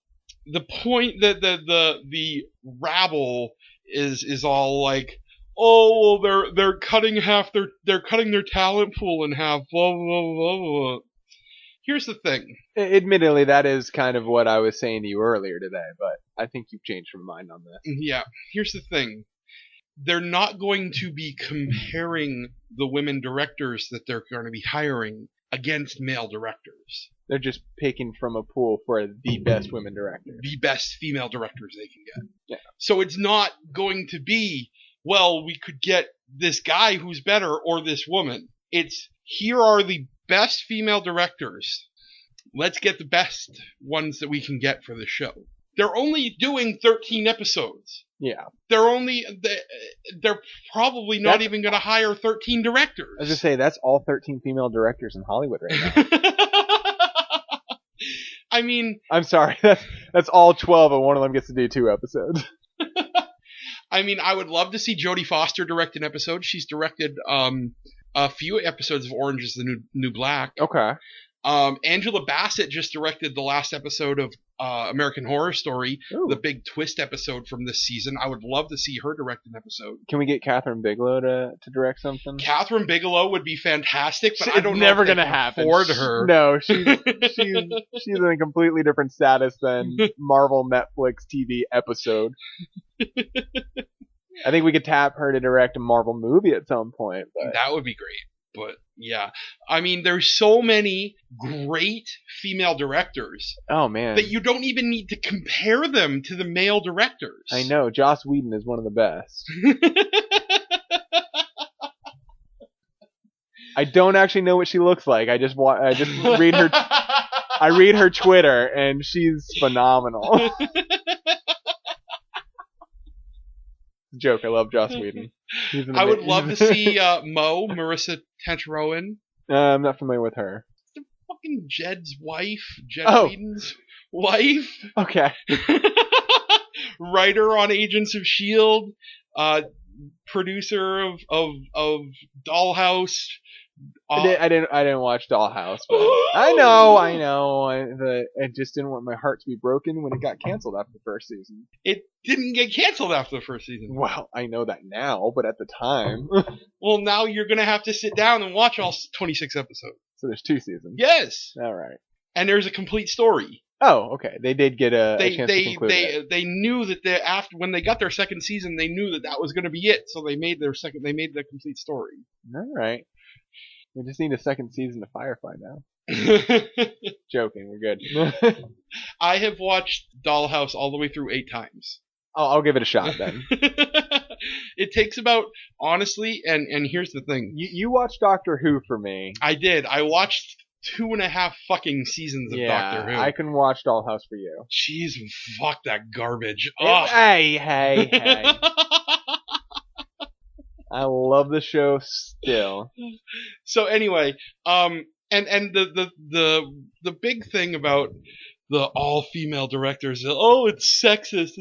the point that the rabble is all like, oh, well, they're cutting their talent pool in half, blah blah blah blah. Here's the thing. Admittedly, that is kind of what I was saying to you earlier today, but I think you've changed your mind on this. Yeah. Here's the thing. They're not going to be comparing the women directors that they're going to be hiring against male directors. They're just picking from a pool for the best women directors. The best female directors they can get. Yeah. So it's not going to be, well, we could get this guy who's better or this woman. It's, here are the best female directors. Let's get the best ones that we can get for the show. They're only doing 13 episodes. Yeah. They're probably not even going to hire 13 directors. I was going to say, that's all 13 female directors in Hollywood right now. I mean... I'm sorry, that's all 12 and one of them gets to do 2 episodes. I mean, I would love to see Jodie Foster direct an episode. She's directed a few episodes of Orange is the New Black. Okay. Angela Bassett just directed the last episode of American Horror Story, Ooh. The big twist episode from this season. I would love to see her direct an episone. Can we get Catherine Bigelow to direct something? Catherine Bigelow would be fantastic, but I don't know never if they gonna can happen. afford her. No, she's in a completely different status than Marvel Netflix TV episode. I think we could tap her to direct a Marvel movie at some point. But That would be great. But yeah, I mean, there's so many great female directors. Oh man, that you don't even need to compare them to the male directors. I know. Joss Whedon is one of the best. I don't actually know what she looks like. I just read her. I read her Twitter, and she's phenomenal. Joke. I love Joss Whedon. I would love to see Marissa Tancharoen. I'm not familiar with her. The fucking Jed's wife, Jed Whedon's wife. Okay. Writer on Agents of S.H.I.E.L.D., producer of Dollhouse. I didn't watch Dollhouse. But I know. I just didn't want my heart to be broken when it got canceled after the first season. It didn't get canceled after the first season. Well, I know that now, but at the time. Well, now you're gonna have to sit down and watch all 26 episodes. So there's 2 seasons. Yes. All right. And there's a complete story. Oh, okay. They did get a chance to conclude it. They knew that when they got their second season, they knew that was going to be it. So they made the complete story. All right. We just need a second season of Firefly now. Joking, we're good. I have watched Dollhouse all the way through 8 times. I'll give it a shot then. It takes about, honestly, and here's the thing. You watched Doctor Who for me. I did. I watched 2.5 fucking seasons of Doctor Who. I can watch Dollhouse for you. Jeez, fuck that garbage. Hey. I love the show still. So anyway, and the big thing about the all female directors is, it's sexist.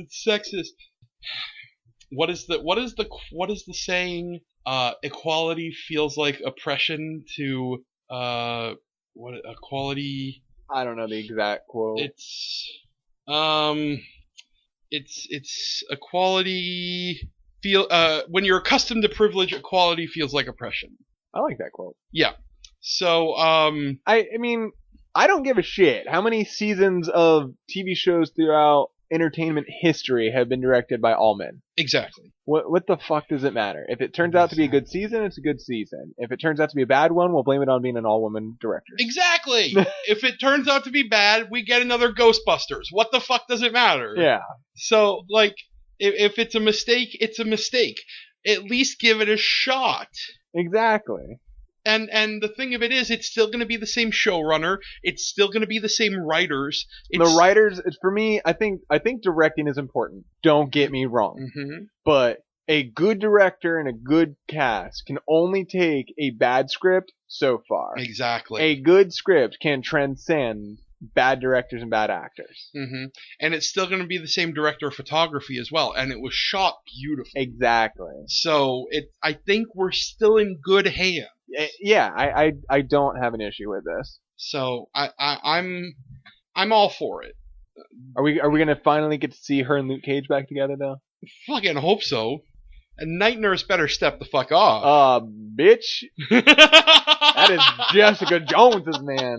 What is the saying? Equality feels like oppression to what equality? I don't know the exact quote. It's equality. When you're accustomed to privilege, equality feels like oppression. I like that quote. Yeah. So, I mean, I don't give a shit how many seasons of TV shows throughout entertainment history have been directed by all men. Exactly. What the fuck does it matter? If it turns out to be a good season, it's a good season. If it turns out to be a bad one, we'll blame it on being an all-woman director. Exactly. If it turns out to be bad, we get another Ghostbusters. What the fuck does it matter? Yeah. So, like, If it's a mistake, it's a mistake. At least give it a shot. Exactly. And the thing of it is, it's still going to be the same showrunner. It's still going to be the same writers. The writers, for me, I think directing is important. Don't get me wrong. Mm-hmm. But a good director and a good cast can only take a bad script so far. Exactly. A good script can transcend bad directors and bad actors. Mm-hmm. And it's still going to be the same director of photography as well. And it was shot beautifully. Exactly. So I think we're still in good hands. Yeah, I don't have an issue with this. So I'm all for it. Are we gonna finally get to see her and Luke Cage back together though? Fucking hope so. And Night Nurse better step the fuck off. Bitch. That is Jessica Jones's man.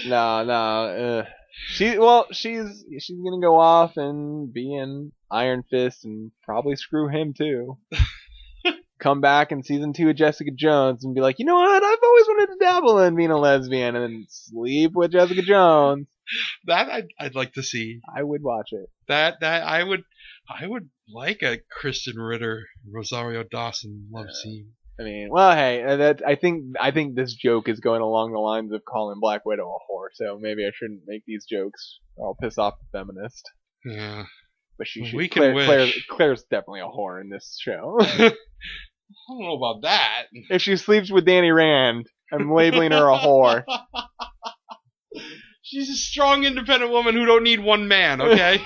No. She's gonna go off and be in Iron Fist and probably screw him too. Come back in season 2 of Jessica Jones and be like, you know what? I've always wanted to dabble in being a lesbian and then sleep with Jessica Jones. That I'd like to see. I would watch it. That I would like a Kristen Ritter, Rosario Dawson love scene. I mean, well, hey, I think this joke is going along the lines of calling Black Widow a whore, so maybe I shouldn't make these jokes. I'll piss off the feminist. Yeah. But she should. We can wish. Claire's definitely a whore in this show. I don't know about that. If she sleeps with Danny Rand, I'm labeling her a whore. She's a strong, independent woman who don't need one man, okay?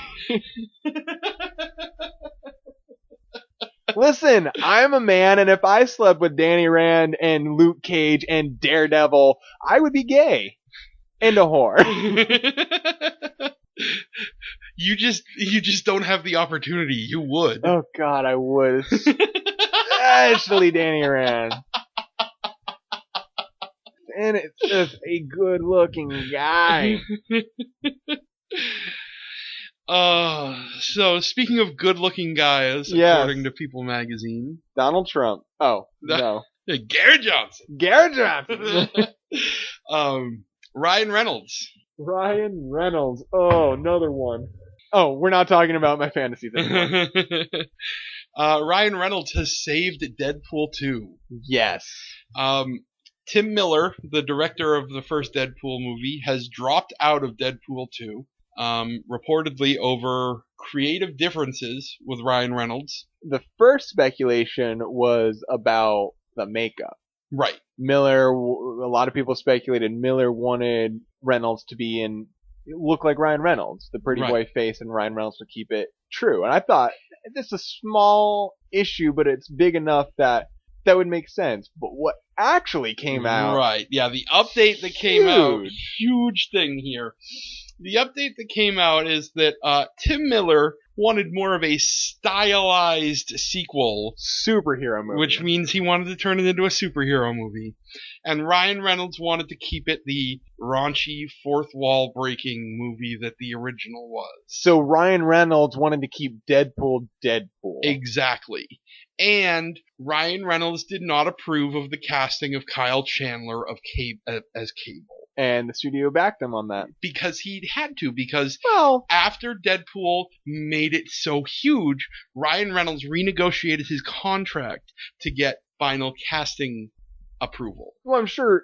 Listen, I'm a man, and if I slept with Danny Rand and Luke Cage and Daredevil, I would be gay. And a whore. You just don't have the opportunity. You would. Oh God, I would. Especially Danny Rand. And it's just a good-looking guy. So speaking of good-looking guys, yes. According to People Magazine, Donald Trump. Oh no, Garrett Johnson. Garrett Johnson. Ryan Reynolds. Ryan Reynolds. Oh, another one. Oh, we're not talking about my fantasies anymore. Ryan Reynolds has saved Deadpool 2. Yes. Tim Miller, the director of the first Deadpool movie, has dropped out of Deadpool 2, reportedly over creative differences with Ryan Reynolds. The first speculation was about the makeup. Right. Miller, a lot of people speculated Miller wanted Reynolds to look like Ryan Reynolds, the pretty boy face, and Ryan Reynolds would keep it true. And I thought, this is a small issue, but it's big enough that would make sense. But what actually came out... Right, yeah, the update that came out, huge thing here. The update that came out is that Tim Miller wanted more of a stylized sequel. Superhero movie. Which means he wanted to turn it into a superhero movie. And Ryan Reynolds wanted to keep it the raunchy, fourth wall breaking movie that the original was. So Ryan Reynolds wanted to keep Deadpool. Exactly. And Ryan Reynolds did not approve of the casting of Kyle Chandler as Cable. And the studio backed him on that. Because he had to, because after Deadpool made it so huge, Ryan Reynolds renegotiated his contract to get final casting approval. Well, I'm sure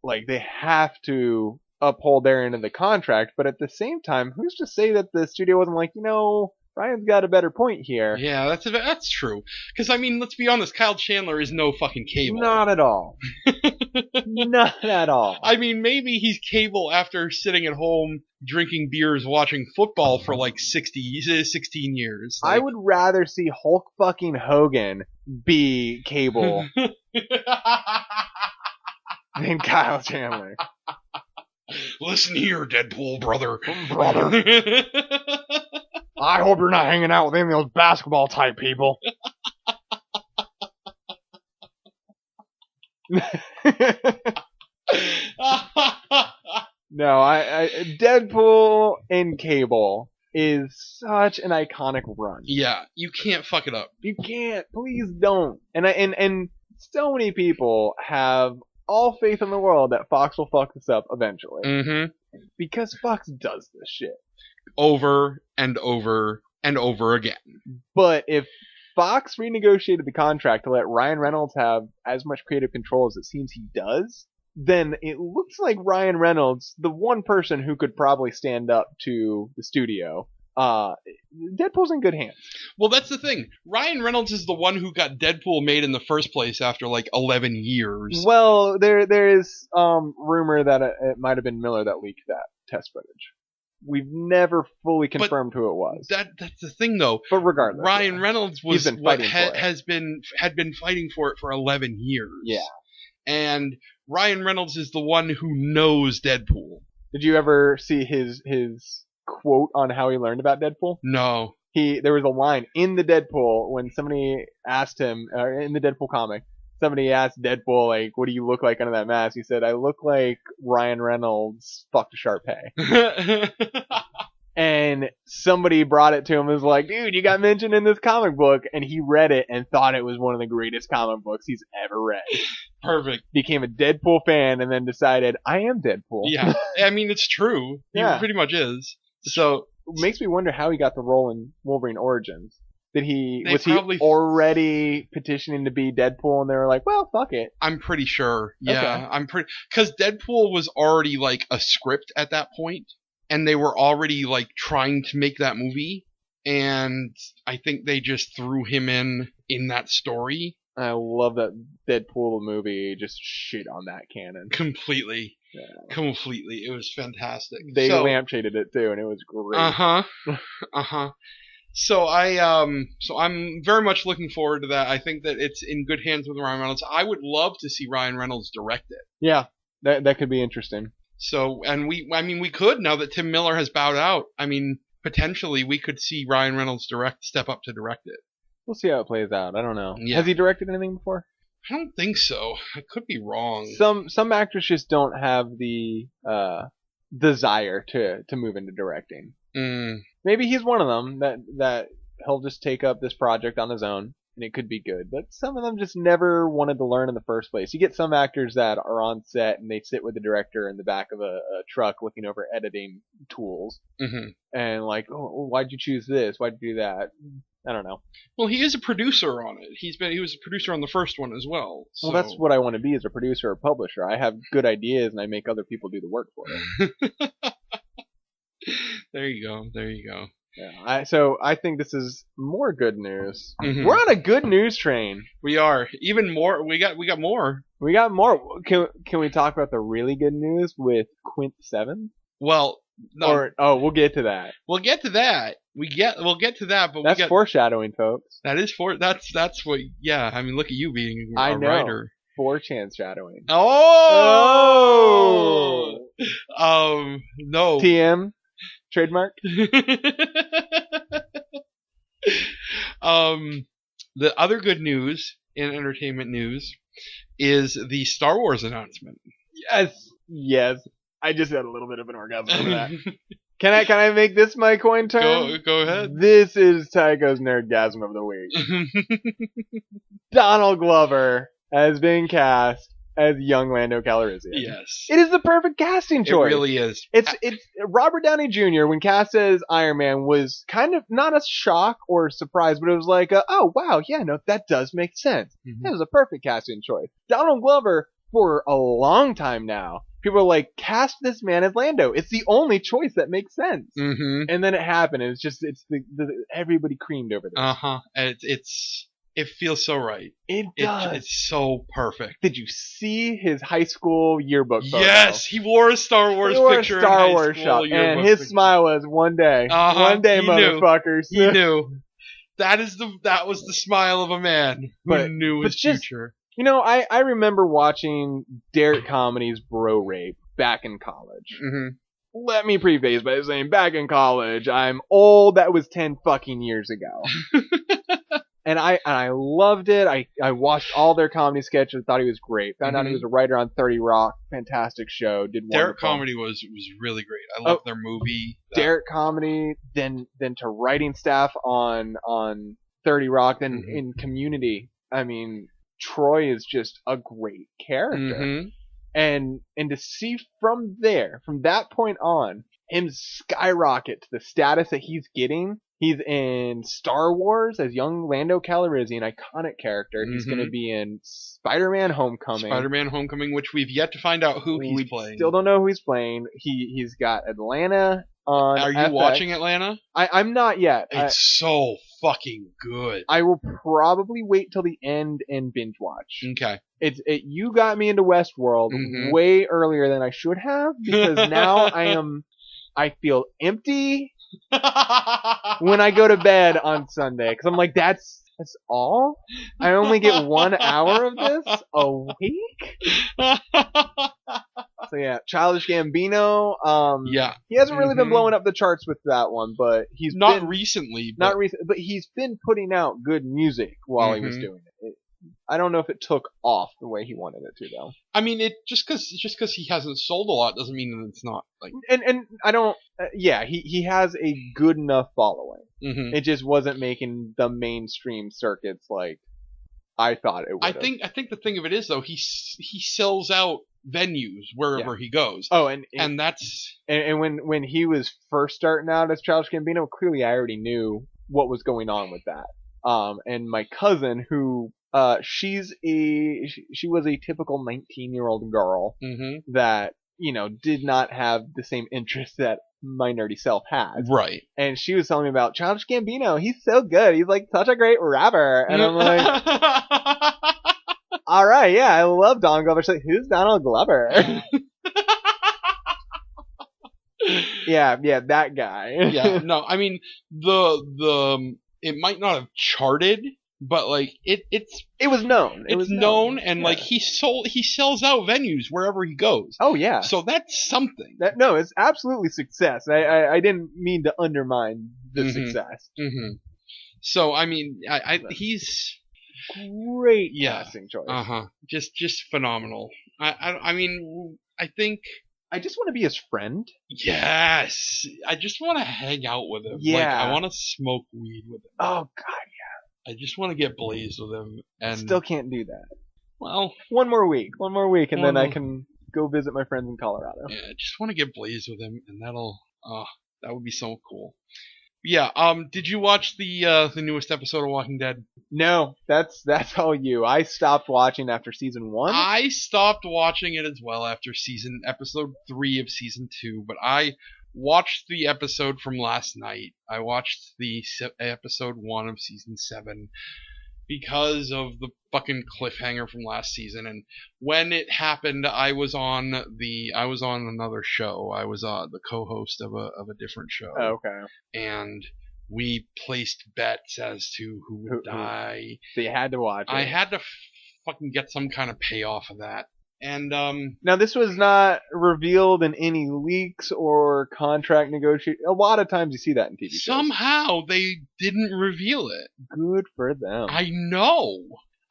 they have to uphold their end of the contract, but at the same time, who's to say that the studio wasn't like, Ryan's got a better point here. Yeah, that's true. Because, I mean, let's be honest, Kyle Chandler is no fucking Cable. Not at all. Not at all. I mean, maybe he's Cable after sitting at home drinking beers watching football for 16 years. I would rather see Hulk fucking Hogan be Cable than Kyle Chandler. Listen here, Deadpool brother. I hope you're not hanging out with any of those basketball type people. No, Deadpool and Cable is such an iconic run. Yeah, you can't fuck it up. You can't. Please don't. And so many people have all faith in the world that Fox will fuck this up eventually. Mm-hmm. Because Fox does this shit. over and over and over again. But if Fox renegotiated the contract to let Ryan Reynolds have as much creative control as it seems he does, then it looks like Ryan Reynolds, the one person who could probably stand up to the studio, Deadpool's in good hands. Well, that's the thing. Ryan Reynolds is the one who got Deadpool made in the first place after like 11 years. Well, there is rumor that it might have been Miller that leaked that test footage. We've never fully confirmed who it was. That's the thing, though. But regardless, Ryan Reynolds was been fighting for it. had been fighting for it for 11 years. Yeah. And Ryan Reynolds is the one who knows Deadpool. Did you ever see his quote on how he learned about Deadpool? No. There was a line in the Deadpool when somebody asked him, in the Deadpool comic, somebody asked Deadpool, like, what do you look like under that mask? He said, I look like Ryan Reynolds fucked a Sharpay. And somebody brought it to him and was like, dude, you got mentioned in this comic book. And he read it and thought it was one of the greatest comic books he's ever read. Perfect. Became a Deadpool fan and then decided, I am Deadpool. Yeah. I mean, it's true. He pretty much is. So it makes me wonder how he got the role in Wolverine Origins. Was probably... he already petitioning to be Deadpool and they were like, well, fuck it? I'm pretty sure. Yeah. Okay. Because Deadpool was already like a script at that point, and they were already like trying to make that movie, and I think they just threw him in that story. I love that Deadpool movie just shit on that canon. Completely. Yeah. Completely. It was fantastic. They lampshaded it too, and it was great. So I'm very much looking forward to that. I think that it's in good hands with Ryan Reynolds. I would love to see Ryan Reynolds direct it. Yeah, that could be interesting. So, and we could, now that Tim Miller has bowed out. I mean, potentially we could see Ryan Reynolds step up to direct it. We'll see how it plays out. I don't know. Yeah. Has he directed anything before? I don't think so. I could be wrong. Some actors just don't have the desire to move into directing. Maybe he's one of them that he'll just take up this project on his own and it could be good. But some of them just never wanted to learn in the first place. You get some actors that are on set and they sit with the director in the back of a truck looking over editing tools and like, oh, why'd you choose this? Why'd you do that? I don't know. Well, he is a producer on it. He was a producer on the first one as well. So. Well, that's what I want to be as a producer or publisher. I have good ideas and I make other people do the work for it. There you go. Yeah, so I think this is more good news. We're on a good news train. We are. Even more. We got more. We got more. Can we talk about the really good news with Quint 7? Well, no. We'll get to that. We'll get to that. We'll get to that. But that's foreshadowing, folks. That is that's what. Yeah. I mean, look at you being a writer. 4chan shadowing. Oh. No. TM. Trademark. The other good news in entertainment news is the Star Wars announcement. Yes. I just had a little bit of an orgasm for that. Can I make this my coin term? Go ahead. This is Tyco's Nerdgasm of the week. Donald Glover has been cast as young Lando Calrissian. Yes. It is the perfect casting choice. It really is. It's Robert Downey Jr. when cast as Iron Man was kind of not a shock or a surprise, but it was like, oh wow, yeah, no, that does make sense. That was a perfect casting choice. Donald Glover, for a long time now, people are like, cast this man as Lando. It's the only choice that makes sense. And then it happened. It's everybody creamed over this. And it feels so right. It does. It's so perfect. Did you see his high school yearbook photo? Yes, he wore a Star Wars picture in high school yearbook. And his smile was, one day, motherfuckers. He knew. That was the smile of a man who knew his future. You know, I remember watching Derek Comedy's Bro Rape back in college. Let me preface by saying, back in college, I'm old. That was 10 fucking years ago. And I loved it. I watched all their comedy sketches. Thought he was great. Found out he was a writer on 30 Rock. Fantastic show. Did wonderful. Derek Comedy was really great. I loved their movie. Derek Comedy, then to writing staff on 30 Rock, then in Community. I mean, Troy is just a great character. And to see from that point on, him skyrocket to the status that he's getting. He's in Star Wars as young Lando Calrissian, iconic character. He's going to be in Spider-Man Homecoming. Which we've yet to find out who he's playing. Still don't know who he's playing. He's got Atlanta on Are you FX. watching Atlanta? I'm not yet. It's so fucking good. I will probably wait till the end and binge watch. Okay. You got me into Westworld way earlier than I should have, because now I feel empty when I go to bed on Sunday, because I'm like, that's all? I only get 1 hour of this a week? So yeah, Childish Gambino. He hasn't really been blowing up the charts with that one, but he's not recently. But he's been putting out good music while he was doing it. I don't know if it took off the way he wanted it to, though. I mean, just because he hasn't sold a lot doesn't mean that it's not like. And I don't. He has a good enough following. Mm-hmm. It just wasn't making the mainstream circuits like I thought it would. I think the thing of it is, though, he sells out venues wherever he goes. Oh, and that's when he was first starting out as Childish Gambino, clearly I already knew what was going on with that. And my cousin, who she was a typical 19-year-old girl that did not have the same interests that my nerdy self has. Right. And she was telling me about Childish Gambino. He's so good. He's like such a great rapper. And I'm like, all right, yeah, I love Donald Glover. She's like, who's Donald Glover? yeah, that guy. Yeah, no, I mean the it might not have charted, but like it was known. It was known, and like he sells out venues wherever he goes. Oh yeah. So that's something. It's absolutely success. I didn't mean to undermine the success. Mm-hmm. So I mean, he's great casting choice. Just phenomenal. I mean, I think I just want to be his friend. Yes, I just want to hang out with him. Yeah, like, I want to smoke weed with him. Oh God, yeah. I just want to get blazed with him, and still can't do that. Well, one more week, and then I can go visit my friends in Colorado. Yeah, I just want to get blazed with him, and that would be so cool. Yeah. Did you watch the newest episode of Walking Dead? No, that's all you. I stopped watching after season 1. I stopped watching it as well after episode 3 of season 2, but I watched the episode from last night. I watched the episode 1 of season 7 because of the fucking cliffhanger from last season. And when it happened, I was on another show. I was the co-host of a different show. Oh, okay. And we placed bets as to who would die. So you had to watch it. I had to fucking get some kind of payoff of that. And now this was not revealed in any leaks or contract negotiation. A lot of times you see that in TV shows. Somehow they didn't reveal it. Good for them. I know.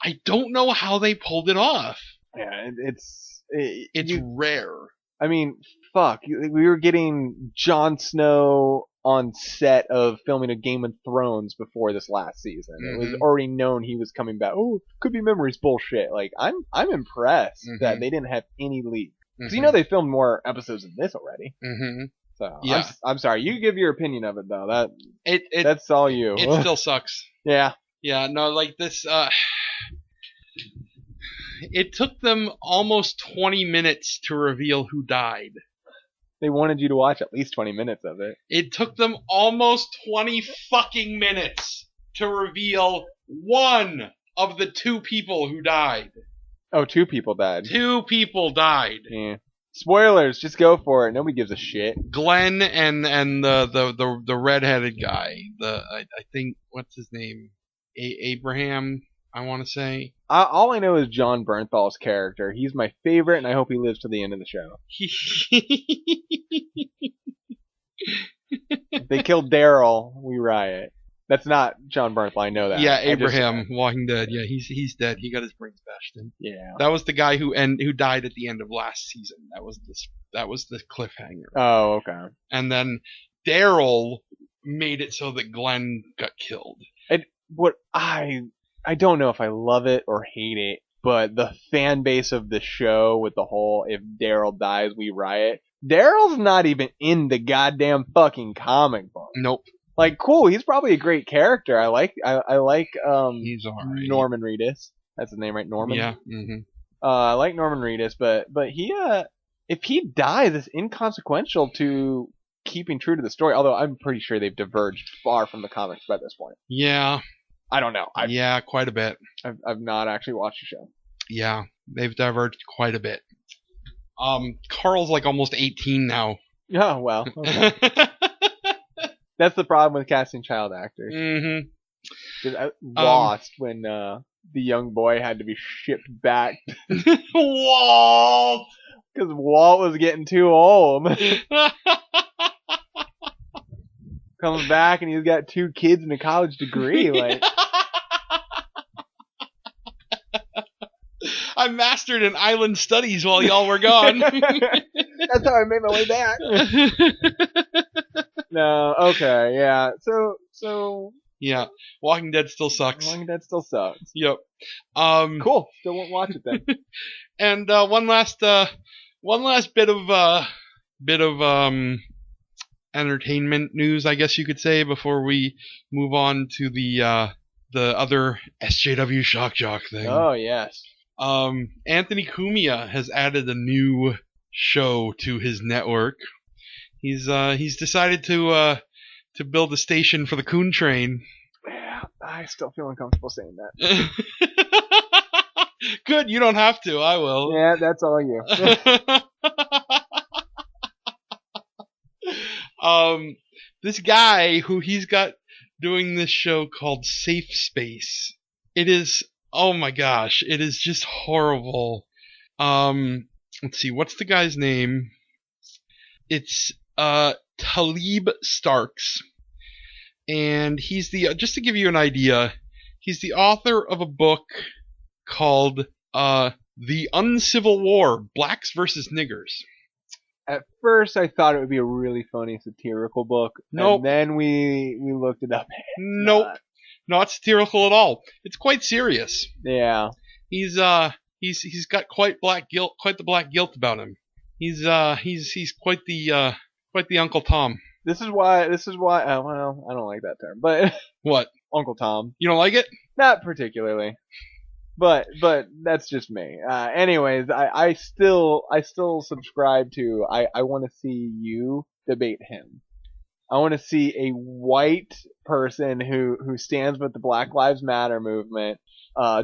I don't know how they pulled it off. Yeah, it's rare. I mean, fuck. We were getting Jon Snow on set of filming a Game of Thrones before this last season. It was already known he was coming back. Oh, could be memories bullshit. Like, I'm impressed that they didn't have any leaks. Because they filmed more episodes than this already. So yeah. I'm sorry. You give your opinion of it though. That's all you. It still sucks. Yeah. Yeah. No, like this. It took them almost 20 minutes to reveal who died. They wanted you to watch at least 20 minutes of it. It took them almost 20 fucking minutes to reveal one of the 2 people who died. Oh, 2 people died. 2 people died. Yeah. Spoilers, just go for it. Nobody gives a shit. Glenn and the redheaded guy. I think, what's his name? Abraham, I want to say. All I know is John Bernthal's character. He's my favorite, and I hope he lives to the end of the show. If they kill Daryl, we riot. That's not John Bernthal, I know that. Yeah, Abraham, Walking Dead. Yeah, he's dead. He got his brains bashed in. Yeah. That was the guy who died at the end of last season. That was the cliffhanger. Oh, okay. And then Daryl made it so that Glenn got killed. And what I don't know if I love it or hate it. but the fan base of the show with the whole "if Daryl dies, we riot." Daryl's not even in the goddamn fucking comic book. Nope. Like, cool, he's probably a great character. I like He's alright. Norman Reedus. That's his name, right? Norman? Yeah. Mm-hmm. I like Norman Reedus, but he if he dies, it's inconsequential to keeping true to the story. Although I'm pretty sure they've diverged far from the comics by this point. Yeah. I don't know. Yeah, quite a bit. I've not actually watched the show. Yeah, they've diverged quite a bit. Carl's like almost 18 now. Oh, well. Okay. That's the problem with casting child actors. Mm-hmm. I lost when the young boy had to be shipped back. Walt! Because Walt was getting too old. Comes back and he's got 2 kids and a college degree. Like, I mastered in island studies while y'all were gone. that's how I made my way back. No, okay, yeah. So yeah, Walking Dead still sucks. Walking Dead still sucks. Yep. Cool. Still won't watch it then. And one last bit of entertainment news, I guess you could say, before we move on to the other SJW Shock Jock thing. Oh yes. Anthony Cumia has added a new show to his network. He's decided to build a station for the Coon Train. Yeah, I still feel uncomfortable saying that. Good, you don't have to. I will. Yeah, that's all you. This guy who he's got doing this show called Safe Space. It is, oh my gosh, it is just horrible. Let's see, what's the guy's name? It's Talib Starks. And he's just to give you an idea, he's the author of a book called The Uncivil War, Blacks versus Niggers. At first, I thought it would be a really funny satirical book. Nope. And then we looked it up. Nope. Not satirical at all. It's quite serious. Yeah. He's got quite the black guilt about him. He's quite the Uncle Tom. This is why. Well, I don't like that term, but What? Uncle Tom. You don't like it? Not particularly. But that's just me. Anyways, I still subscribe to. I want to see you debate him. I want to see a white person who stands with the Black Lives Matter movement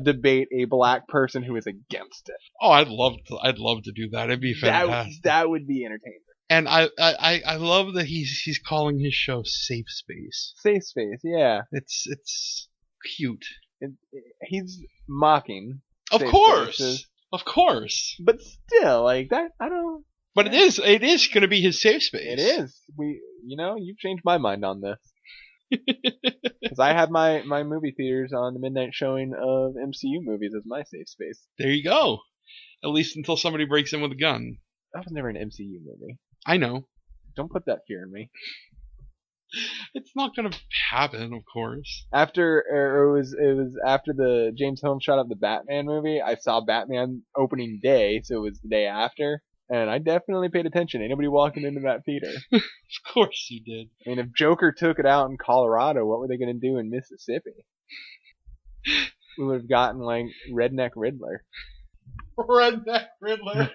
debate a black person who is against it. Oh, I'd love to do that. It'd be fantastic. That would be entertaining. And I love that he's calling his show Safe Space. Safe Space, yeah. It's cute. He's mocking. Of course. Of course. But still, like that, I don't. But it is going to be his safe space. It is. You've changed my mind on this. Because I have my movie theaters on the midnight showing of MCU movies as my safe space. There you go. At least until somebody breaks in with a gun. That was never an MCU movie. I know. Don't put that fear in me. It's not going to happen, of course. It was after the James Holmes shot up the Batman movie. I saw Batman opening day, so it was the day after, and I definitely paid attention. Ain't nobody walking into that theater. Of course you did. I mean, if Joker took it out in Colorado, what were they going to do in Mississippi? We would have gotten like Redneck Riddler. Redneck Riddler.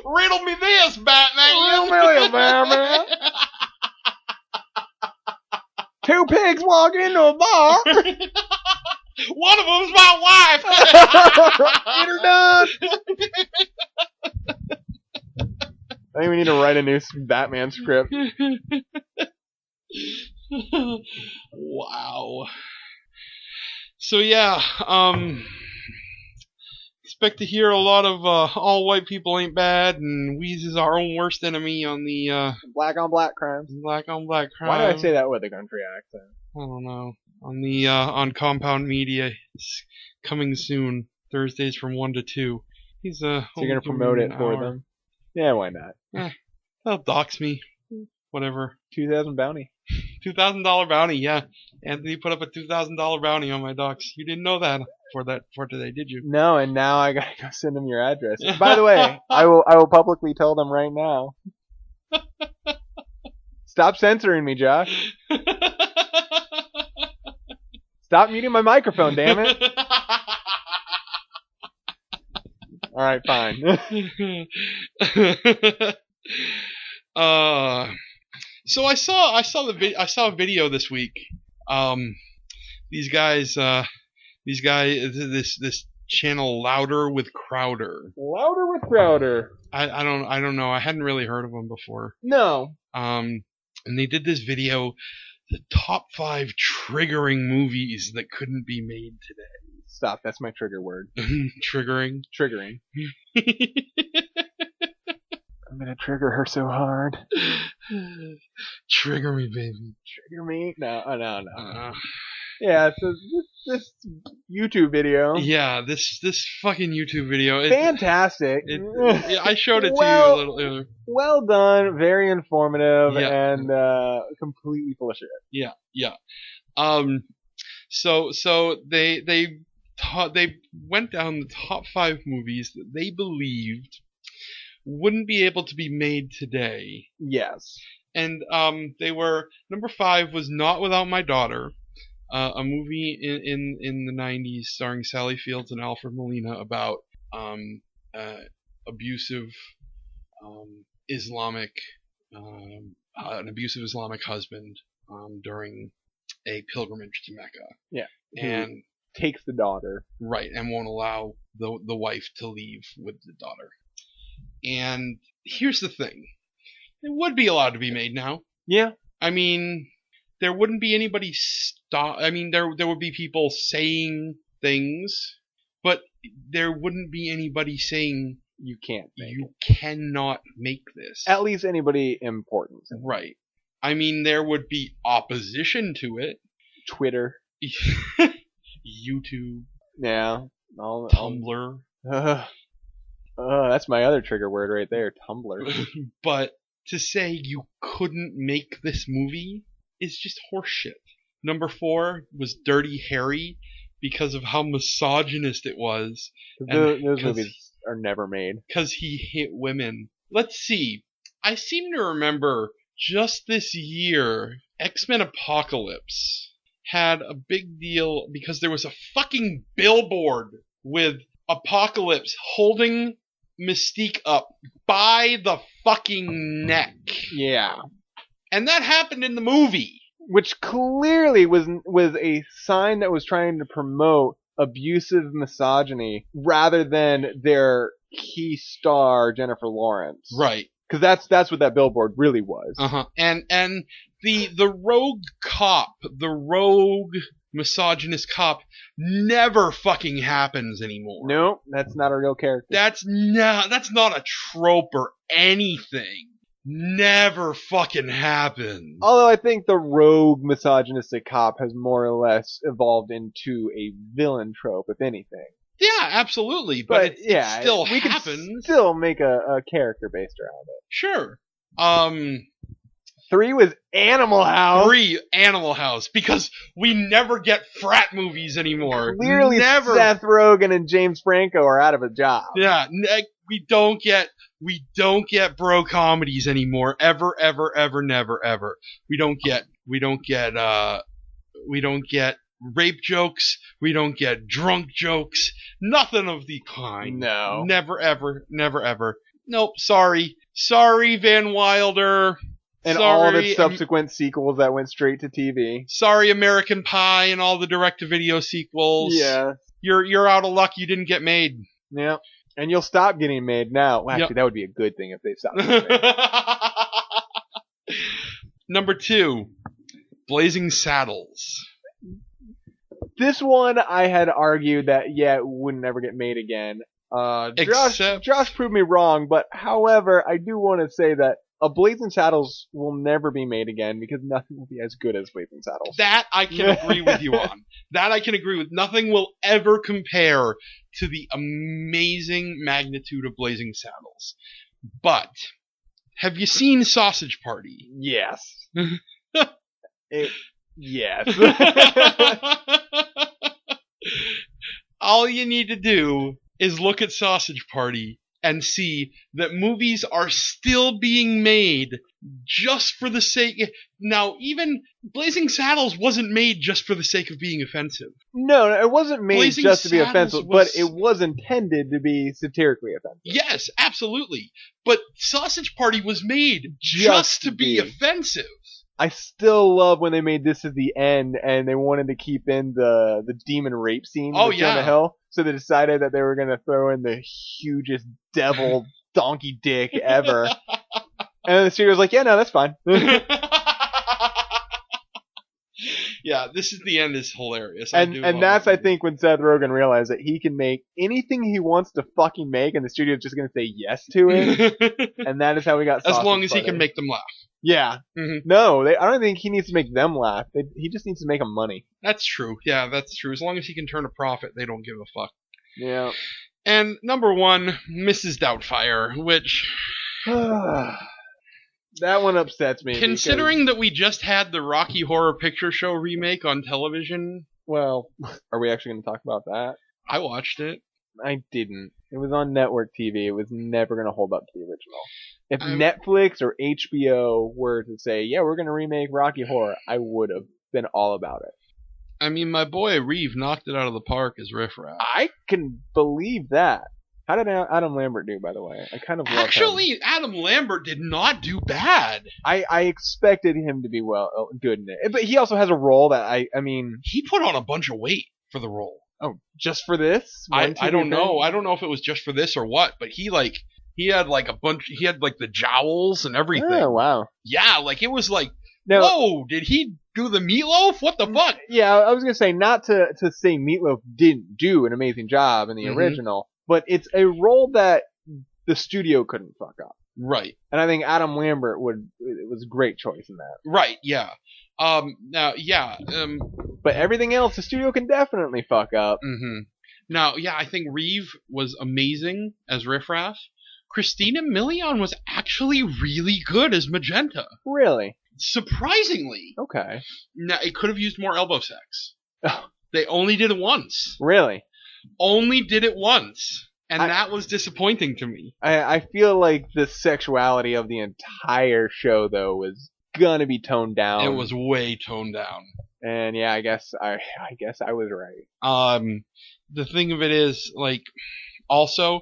Riddle me this, Batman. Riddle me this, Batman. Two pigs walk into a bar. One of them's my wife. Get her done. I think we need to write a new Batman script. Wow. So yeah, expect to hear a lot of all white people ain't bad, and Weeze is our own worst enemy on the black on black crimes. Black on black crime. Why did I say that with a country accent? I don't know. On the on Compound Media, it's coming soon. Thursdays from 1 to 2. He's So you're gonna promote it for them? Yeah, why not? They'll dox me. Whatever. 2,000 bounty. $2,000 bounty, yeah. Anthony put up a $2,000 bounty on my docs. You didn't know that. for today, did you? No, and now I gotta go send them your address. By the way, I will publicly tell them right now. Stop censoring me, Josh. Stop muting my microphone, damn it. All right, fine. So I saw a video this week. This channel Louder with Crowder. Louder with Crowder. I don't know. I hadn't really heard of them before. No. And they did this video, the top 5 triggering movies that couldn't be made today. Stop. That's my trigger word. Triggering. Triggering. I'm gonna trigger her so hard. Trigger me, baby. Trigger me? No. Yeah, so this YouTube video. Yeah, this fucking YouTube video. Fantastic. I showed it to you a little earlier. Well done, very informative, Yeah. and completely full of shit. Yeah. So they went down the top 5 movies that they believed wouldn't be able to be made today. Yes. And they were, number 5 was Not Without My Daughter, a movie in the 90s starring Sally Fields and Alfred Molina about abusive Islamic an abusive Islamic husband during a pilgrimage to Mecca. Yeah. And takes the daughter. Right, and won't allow the wife to leave with the daughter. And here's the thing. It would be allowed to be made now. Yeah. I mean, there wouldn't be anybody there would be people saying things, but there wouldn't be anybody saying you can't make you cannot make this. At least anybody important. Right. I mean, there would be opposition to it. Twitter. YouTube. Yeah. Tumblr. That's my other trigger word right there, Tumblr. But to say you couldn't make this movie is just horseshit. Number 4 was Dirty Harry because of how misogynist it was. Those movies are never made. Because he hit women. Let's see. I seem to remember just this year, X-Men Apocalypse had a big deal because there was a fucking billboard with Apocalypse holding Mystique up by the fucking neck. Yeah. And that happened in the movie. Which clearly was a sign that was trying to promote abusive misogyny rather than their key star, Jennifer Lawrence. Right. Because that's what that billboard really was. Uh-huh. And the rogue cop, the rogue misogynist cop never fucking happens anymore. No, that's not a real character. That's not a trope or anything. Never fucking happens. Although I think the rogue misogynistic cop has more or less evolved into a villain trope, if anything. Yeah, absolutely. But it still we happens. Can still make a character based around it. Sure. 3 was Animal House. 3, Animal House, because we never get frat movies anymore. Clearly, never. Seth Rogen and James Franco are out of a job. Yeah, we don't get bro comedies anymore. Ever, never, ever. We don't get rape jokes. We don't get drunk jokes. Nothing of the kind. No. Never, ever. Nope. Sorry, Van Wilder. And sorry, all of its subsequent sequels that went straight to TV. Sorry, American Pie and all the direct-to-video sequels. Yeah. You're out of luck. You didn't get made. Yeah. And you'll stop getting made now. Well, actually, that would be a good thing if they stopped getting made. Number 2, Blazing Saddles. This one, I had argued that, it would never get made again. Josh proved me wrong, but however, I do want to say that Blazing Saddles will never be made again because nothing will be as good as Blazing Saddles. That I can agree with you on. That I can agree with. Nothing will ever compare to the amazing magnitude of Blazing Saddles. But, have you seen Sausage Party? Yes. Yes. all you need to do is look at Sausage Party and see that movies are still being made just for the sake. Now, even Blazing Saddles wasn't made just for the sake of being offensive. No, it wasn't made Blazing just to be Saddles offensive, was- but it was intended to be satirically offensive. Yes, absolutely. But Sausage Party was made just to be offensive. I still love when they made This Is the End and they wanted to keep in the demon rape scene Oh, with Jonah yeah. Hill. So they decided that they were going to throw in the hugest devil donkey dick ever. And the studio was like, yeah, no, that's fine. Yeah, This Is the End is hilarious. And that's, I think, when Seth Rogen realized that he can make anything he wants to fucking make and the studio's just going to say yes to it. And that is how we got as Sausage long as he Party. can make them laugh. Yeah. Mhm. No, I don't think he needs to make them laugh. He just needs to make them money. That's true. Yeah, that's true. As long as he can turn a profit, they don't give a fuck. Yeah. And number 1, Mrs. Doubtfire, which, That one upsets me. considering that we just had the Rocky Horror Picture Show remake on television, Well, are we actually going to talk about that? I watched it. I didn't. It was on network TV. It was never going to hold up to the original. If I'm- Netflix or HBO were to say, yeah, we're going to remake Rocky Horror, I would have been all about it. I mean, my boy Reeve knocked it out of the park as Riff Raff. I can believe that. How did Adam Lambert do, by the way? I kind of love him. Actually, Adam Lambert did not do bad. I expected him to be good in it. But he also has a role that I mean... He put on a bunch of weight for the role. Oh, just for this? I One TV don't know. thing? I don't know if it was just for this or what, but he had like a bunch. He had like the jowls and everything. Oh, wow. Yeah, like it was like, Now, whoa, did he do the meatloaf? What the fuck? yeah, I was going to say, not to say Meatloaf didn't do an amazing job in the Mhm. original, but it's a role that the studio couldn't fuck up. Right, And I think Adam Lambert it was a great choice in that. right, yeah. Now, yeah. But everything else, the studio can definitely fuck up. Now, yeah, I think Reeve was amazing as Riff Raff. Christina Milian was actually really good as Magenta. Really? Surprisingly. Okay. Now, it could have used more elbow sex. Oh. They only did it once. Really? Only did it once. And I- that was disappointing to me. I feel like the sexuality of the entire show, though, was gonna be toned down. It was way toned down. And yeah, I guess I was right. The thing of it is, like, also,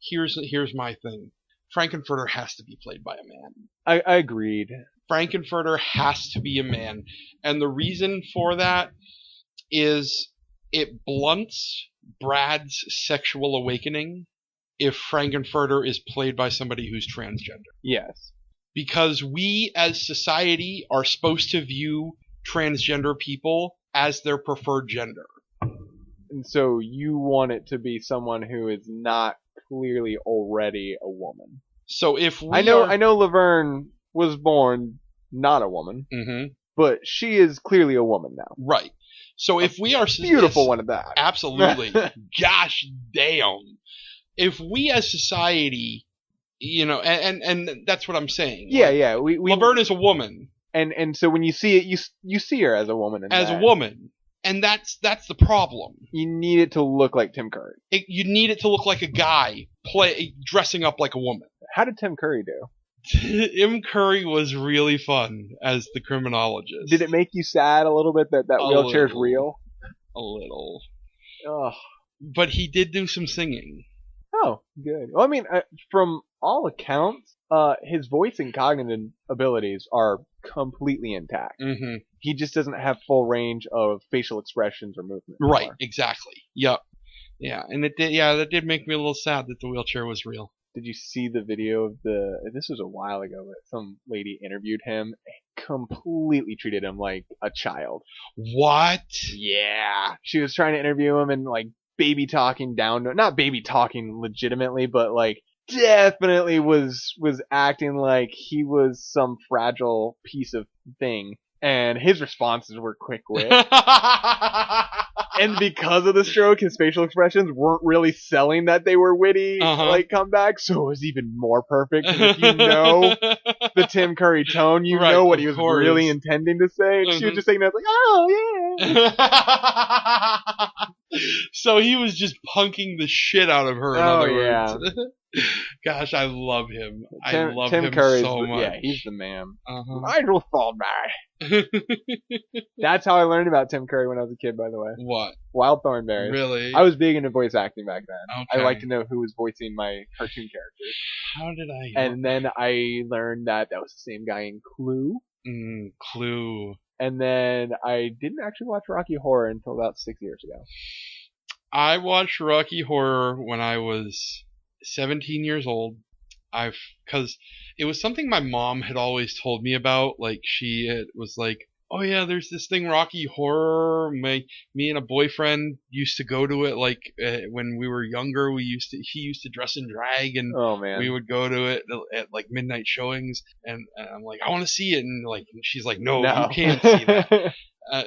here's my thing. Frankenfurter has to be played by a man. I agreed. Frankenfurter has to be a man. And the reason for that is it blunts Brad's sexual awakening if Frankenfurter is played by somebody who's transgender. Yes. Because we as society are supposed to view transgender people as their preferred gender. And so you want it to be someone who is not clearly already a woman. So if we I know Laverne was born not a woman, Mhm. but she is clearly a woman now. Right. So if we are Beautiful one at that. Absolutely. Gosh damn. If we as society, and that's what I'm saying. Yeah, Like, yeah. We Laverne is a woman. and so when you see it, you see her as a woman. In As that. a woman. And that's the problem. You need it to look like Tim Curry. You need it to look like a guy dressing up like a woman. How did Tim Curry do? Tim Curry was really fun as the criminologist. Did it make you sad a little bit that A wheelchair's little. real? A little. Oh, But he did do some singing. oh, good. Well, I mean, from all accounts, his voice and cognitive abilities are completely intact. Mm-hmm. He just doesn't have full range of facial expressions or movement. Right, anymore. exactly. Yep. Yeah, and that did make me a little sad that the wheelchair was real. Did you see the video of this was a while ago, but some lady interviewed him and completely treated him like a child. What? Yeah. She was trying to interview him and like baby talking down to, not baby talking legitimately, but like definitely was acting like he was some fragile piece of thing. And his responses were quick wit. And because of the stroke, his facial expressions weren't really selling that they were witty, like comebacks, so it was even more perfect. 'Cause if you know the Tim Curry tone, you Right, know what of he was course. really intending to say. And she was just saying that like, oh yeah. So he was just punking the shit out of her, in other yeah. words. Gosh, I love him. I love Tim him Curry's so much. Yeah, he's the man. Uh-huh. Nigel Thornberry. That's how I learned about Tim Curry when I was a kid, by the way. What? Wild Thornberry. Really? I was big into voice acting back then. Okay. I like to know who was voicing my cartoon characters. How did I? And then I learned that was the same guy in Clue. Clue. And then I didn't actually watch Rocky Horror until about 6 years ago. I watched Rocky Horror when I was 17 years old. Because it was something my mom had always told me about. Like, she was like, oh yeah, there's this thing, Rocky Horror. Me and a boyfriend used to go to it. Like, when we were younger, he used to dress in drag, and we would go to it at like midnight showings. And I'm like, I want to see it. And like, she's like, no, you can't see that.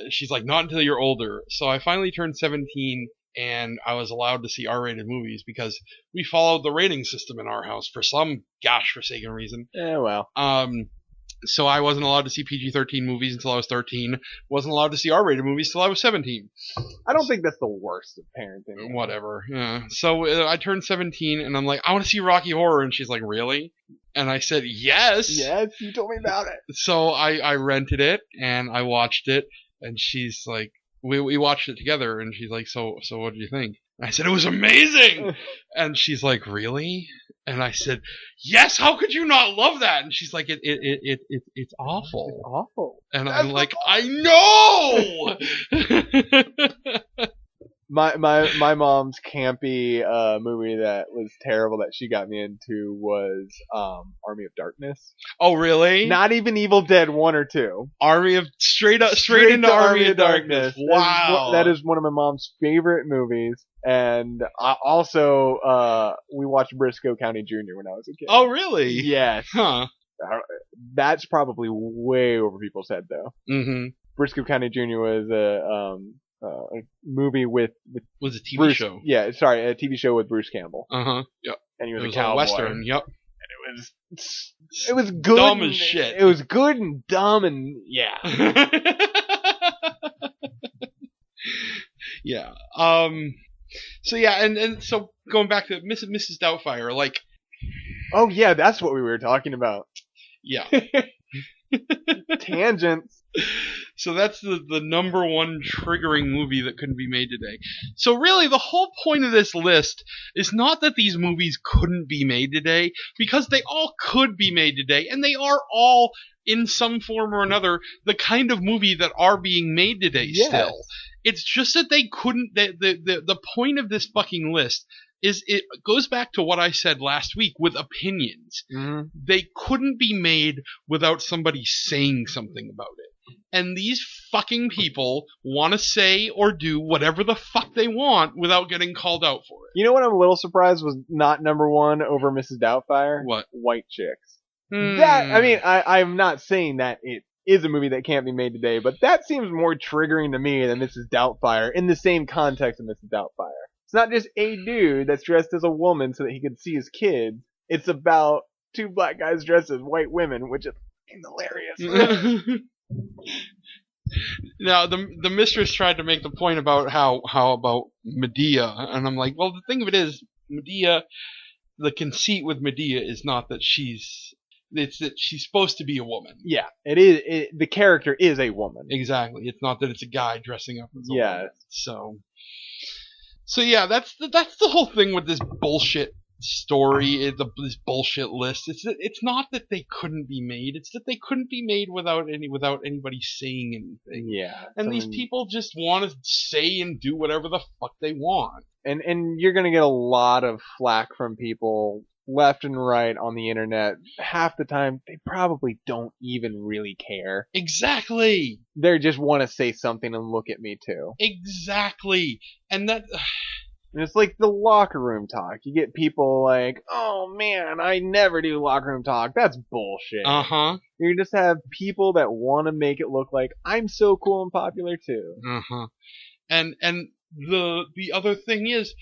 She's like, not until you're older. So I finally turned 17. And I was allowed to see R-rated movies because we followed the rating system in our house for some gosh-forsaken reason. Yeah, well. So I wasn't allowed to see PG-13 movies until I was 13. Wasn't allowed to see R-rated movies till I was 17. I don't think that's the worst of parenting. Whatever. Yeah. So I turned 17, and I'm like, I want to see Rocky Horror. And she's like, really? And I said, yes. Yes, you told me about it. So I rented it, and I watched it, and she's like, we watched it together, and she's like, so what did you think? And I said, it was amazing! And she's like, really? And I said, yes, how could you not love that? And she's like, it's awful. It's awful. And I'm like, I know! My mom's campy movie that was terrible that she got me into was Army of Darkness. Oh, really? Not even Evil Dead 1 or 2. Straight into Army of Darkness. Wow. That is one of my mom's favorite movies. And also, we watched Briscoe County Jr. when I was a kid. Oh, really? Yes. Huh. That's probably way over people's head, though. Mm-hmm. Briscoe County Jr. was a movie with was a TV Bruce, show. Yeah, sorry, a TV show with Bruce Campbell. Uh-huh. Yep. And he was a cowboy. Western. Yep. And it was good. Dumb as shit. It was good and dumb and yeah. Yeah. So yeah, and so going back to Mrs. Doubtfire, like. Oh yeah, that's what we were talking about. Yeah. Tangents. So that's the number one triggering movie that couldn't be made today. So really, the whole point of this list is not that these movies couldn't be made today, because they all could be made today, and they are all, in some form or another, the kind of movie that are being made today still. It's just that they couldn't, the point of this fucking list is it goes back to what I said last week with opinions. Mm-hmm. They couldn't be made without somebody saying something about it. And these fucking people want to say or do whatever the fuck they want without getting called out for it. You know what I'm a little surprised was not number one over Mrs. Doubtfire? What? White Chicks. That, I mean, I'm not saying that it is a movie that can't be made today, but that seems more triggering to me than Mrs. Doubtfire in the same context of Mrs. Doubtfire. It's not just a dude that's dressed as a woman so that he can see his kids. It's about two black guys dressed as white women, which is hilarious. Now, the mistress tried to make the point about how about Medea, and I'm like, well, the thing of it is, Medea, the conceit with Medea is not that it's that she's supposed to be a woman. Yeah, it is. The character is a woman. Exactly. It's not that it's a guy dressing up as a woman. So yeah, that's the whole thing with this bullshit story, this bullshit list. It's not that they couldn't be made. It's that they couldn't be made without anybody saying anything. Yeah. And these people just want to say and do whatever the fuck they want. And you're gonna get a lot of flack from people left and right on the internet. Half the time, they probably don't even really care. Exactly. They just want to say something and look at me too. Exactly. And that. And it's like the locker room talk. You get people like, oh man, I never do locker room talk. That's bullshit. Uh-huh. You just have people that want to make it look like I'm so cool and popular too. Uh-huh. And the other thing is,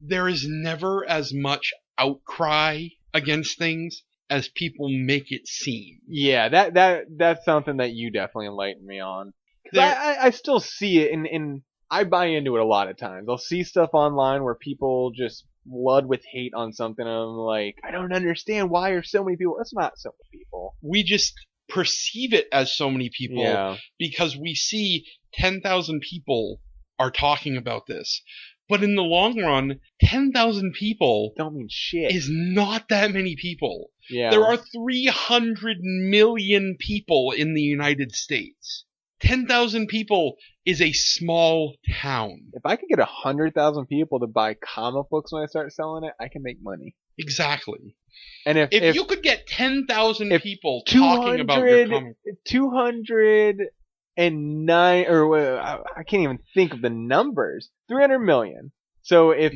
there is never as much outcry against things as people make it seem. Yeah, that's something that you definitely enlightened me on. I still see it, and I buy into it a lot of times. I'll see stuff online where people just flood with hate on something, and I'm like, I don't understand, why are so many people? It's not so many people. We just perceive it as so many people because we see 10,000 people are talking about this. But in the long run, 10,000 people don't mean shit. Is not that many people. Yeah. There are 300 million people in the United States. 10,000 people is a small town. If I could get 100,000 people to buy comic books when I start selling it, I can make money. Exactly. And if you could get 10,000 people talking about your comic, 209 or I can't even think of the numbers. 300 million. So if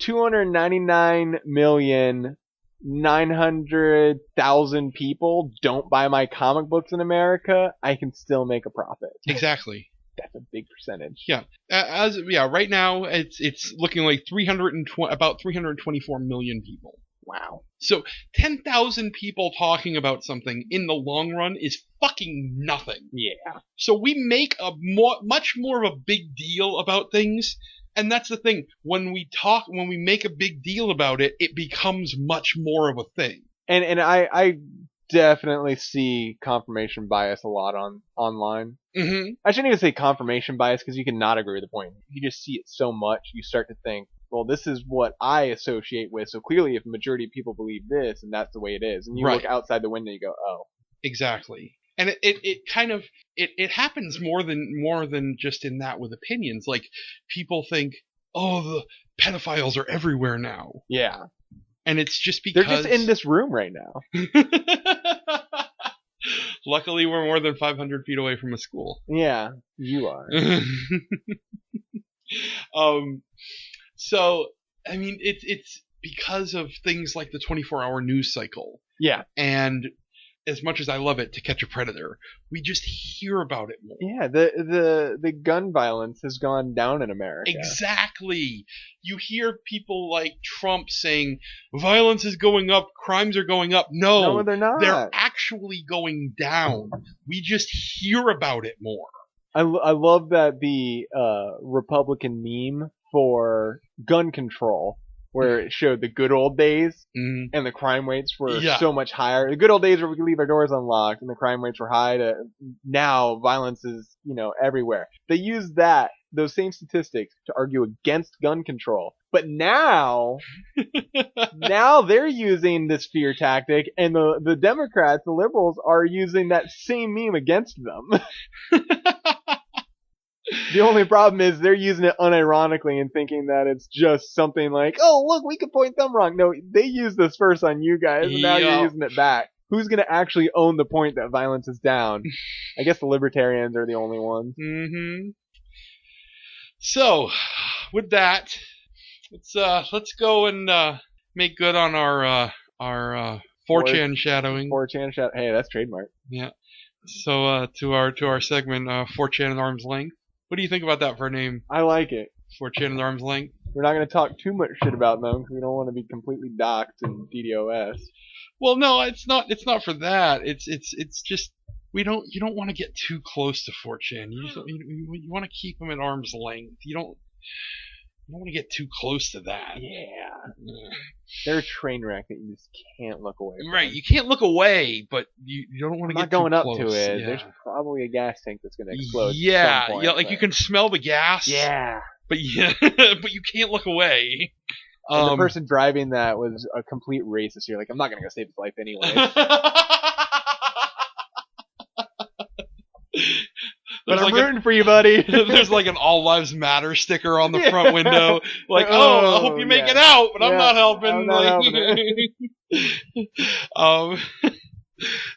299,900,000 people don't buy my comic books in America, I can still make a profit. Exactly. That's a big percentage. Yeah. Right now it's looking like about 324 million people. Wow. So 10,000 people talking about something in the long run is fucking nothing. Yeah. So we make much more of a big deal about things, and that's the thing. When we make a big deal about it, it becomes much more of a thing. And I definitely see confirmation bias a lot online. Mm-hmm. I shouldn't even say confirmation bias because you can not agree with the point. You just see it so much, you start to think, well, this is what I associate with. So clearly, if a majority of people believe this, and that's the way it is, and you look outside the window, you go, oh, exactly. And it kind of happens more than just in that with opinions. Like people think, oh, the pedophiles are everywhere now. Yeah. And it's just because they're just in this room right now. Luckily, we're more than 500 feet away from a school. Yeah, you are. So, I mean, it's because of things like the 24-hour news cycle. Yeah. And as much as I love it, To Catch a Predator, we just hear about it more. Yeah, the gun violence has gone down in America. Exactly. You hear people like Trump saying violence is going up, crimes are going up. No, they're not. They're actually going down. We just hear about it more. I love that the Republican meme for gun control, where it showed the good old days and the crime rates were so much higher. The good old days where we could leave our doors unlocked and the crime rates were high. To now, violence is everywhere. They use those same statistics to argue against gun control. But now they're using this fear tactic, and the Democrats, the liberals, are using that same meme against them. The only problem is they're using it unironically and thinking that it's just something like, oh, look, we could point them wrong. No, they used this first on you guys, and now you're using it back. Who's going to actually own the point that violence is down? I guess the libertarians are the only ones. Mm-hmm. So, with that, let's go and make good on our 4chan shadowing. 4chan shadow. Hey, that's trademark. Yeah. So to our segment, 4chan at arm's length. What do you think about that for a name? I like it. 4chan at arm's length. We're not going to talk too much shit about them because we don't want to be completely doxxed and DDoS. Well, no, it's not for that. It's just you don't want to get too close to 4chan. You want to keep them at arm's length. You don't want to get too close to that. Yeah. They're a train wreck that you just can't look away from. Right, you can't look away, but you don't want to get too close. Not going up to it. Yeah. There's probably a gas tank that's going to explode. Yeah, at some point, like you can smell the gas. Yeah. But but you can't look away. And the person driving that was a complete racist. You're like, I'm not going to go save his life anyway. But I'm rooting for you, buddy. There's like an All Lives Matter sticker on the front window. Like, I hope you make it out, but I'm not helping. I'm not helping.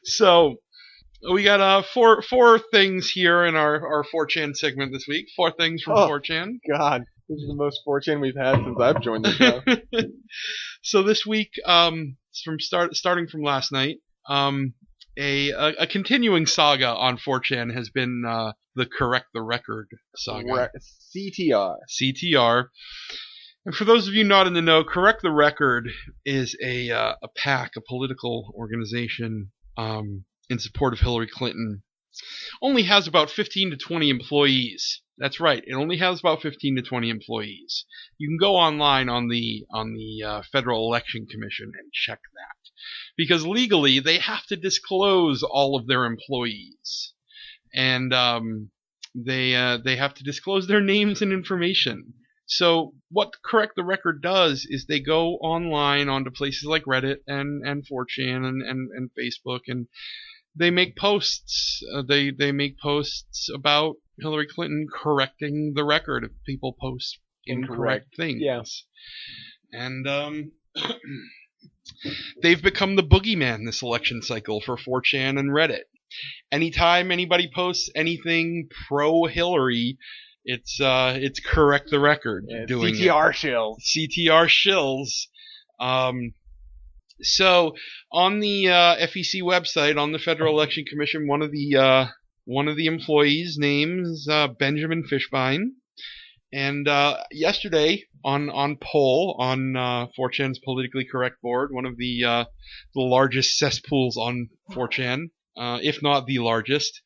So, we got four things here in our 4chan segment this week. 4 things from 4chan. God, this is the most 4chan we've had since I've joined the show. So this week, starting from last night, a continuing saga on 4chan has been the Correct the Record saga. CTR. And for those of you not in the know, Correct the Record is a PAC, a political organization in support of Hillary Clinton. Only has about 15 to 20 employees. That's right. It only has about 15 to 20 employees. You can go online on the Federal Election Commission and check that, because legally they have to disclose all of their employees, and they have to disclose their names and information. So what Correct the Record does is they go online onto places like Reddit and 4chan and Facebook, and they make posts. They make posts about Hillary Clinton correcting the record if people post incorrect things. Yes. And they've become the boogeyman this election cycle for 4chan and Reddit. Anytime anybody posts anything pro-Hillary, it's Correct the Record doing CTR shills. CTR shills. So on the FEC website, on the Federal Election Commission, one of the employees' names Benjamin Fishbein, and yesterday on poll on 4chan's politically correct board, one of the largest cesspools on 4chan, if not the largest.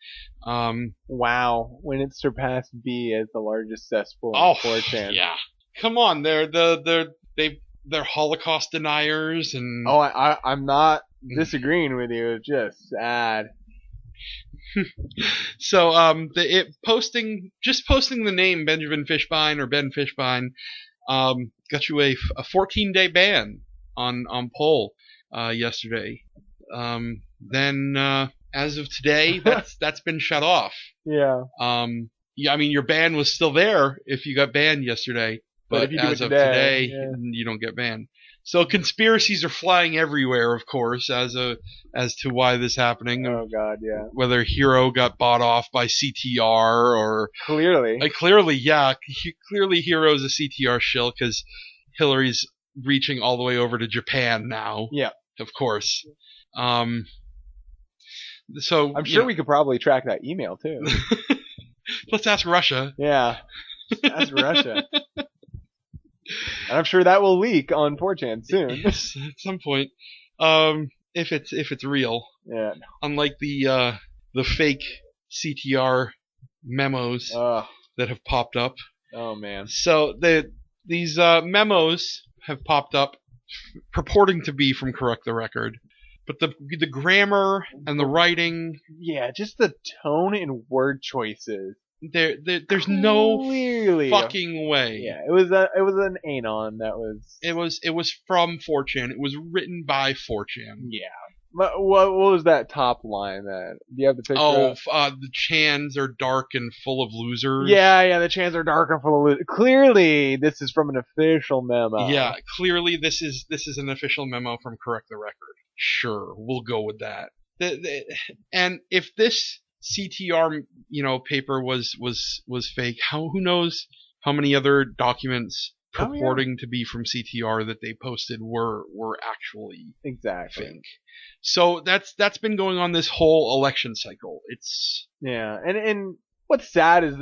Wow, when it surpassed B as the largest cesspool on 4chan. Yeah, come on, they're Holocaust deniers, and I'm not disagreeing with you. It's just sad. So posting the name Benjamin Fishbein or Ben Fishbein got you a 14-day ban on poll yesterday. Then as of today, that's been shut off. Yeah. Yeah, I mean, your ban was still there if you got banned yesterday. But if you do as it of today, today, you don't get banned. So conspiracies are flying everywhere, of course, as to why this is happening. Oh God, yeah. Whether Hero got bought off by CTR or clearly, clearly Hero's a CTR shill because Hillary's reaching all the way over to Japan now. Yeah, of course. So I'm sure we could probably track that email too. Let's ask Russia. Yeah, ask Russia. And I'm sure that will leak on 4chan soon. Yes, at some point. If it's real. Yeah. Unlike the fake CTR memos that have popped up. Oh man. So these memos have popped up purporting to be from Correct the Record. But the grammar and the writing, yeah, just the tone and word choices. There's no fucking way. Yeah, it was an anon that was. It was from 4chan. It was written by 4chan. Yeah. But what was that top line? Do you have the picture? Oh, the chans are dark and full of losers. Yeah, the chans are dark and full of losers. Clearly, this is from an official memo. Yeah, clearly this is an official memo from Correct the Record. Sure, we'll go with that. And if this CTR, paper was fake, who knows how many other documents purporting to be from CTR that they posted were actually fake. So that's been going on this whole election cycle. It's and what's sad is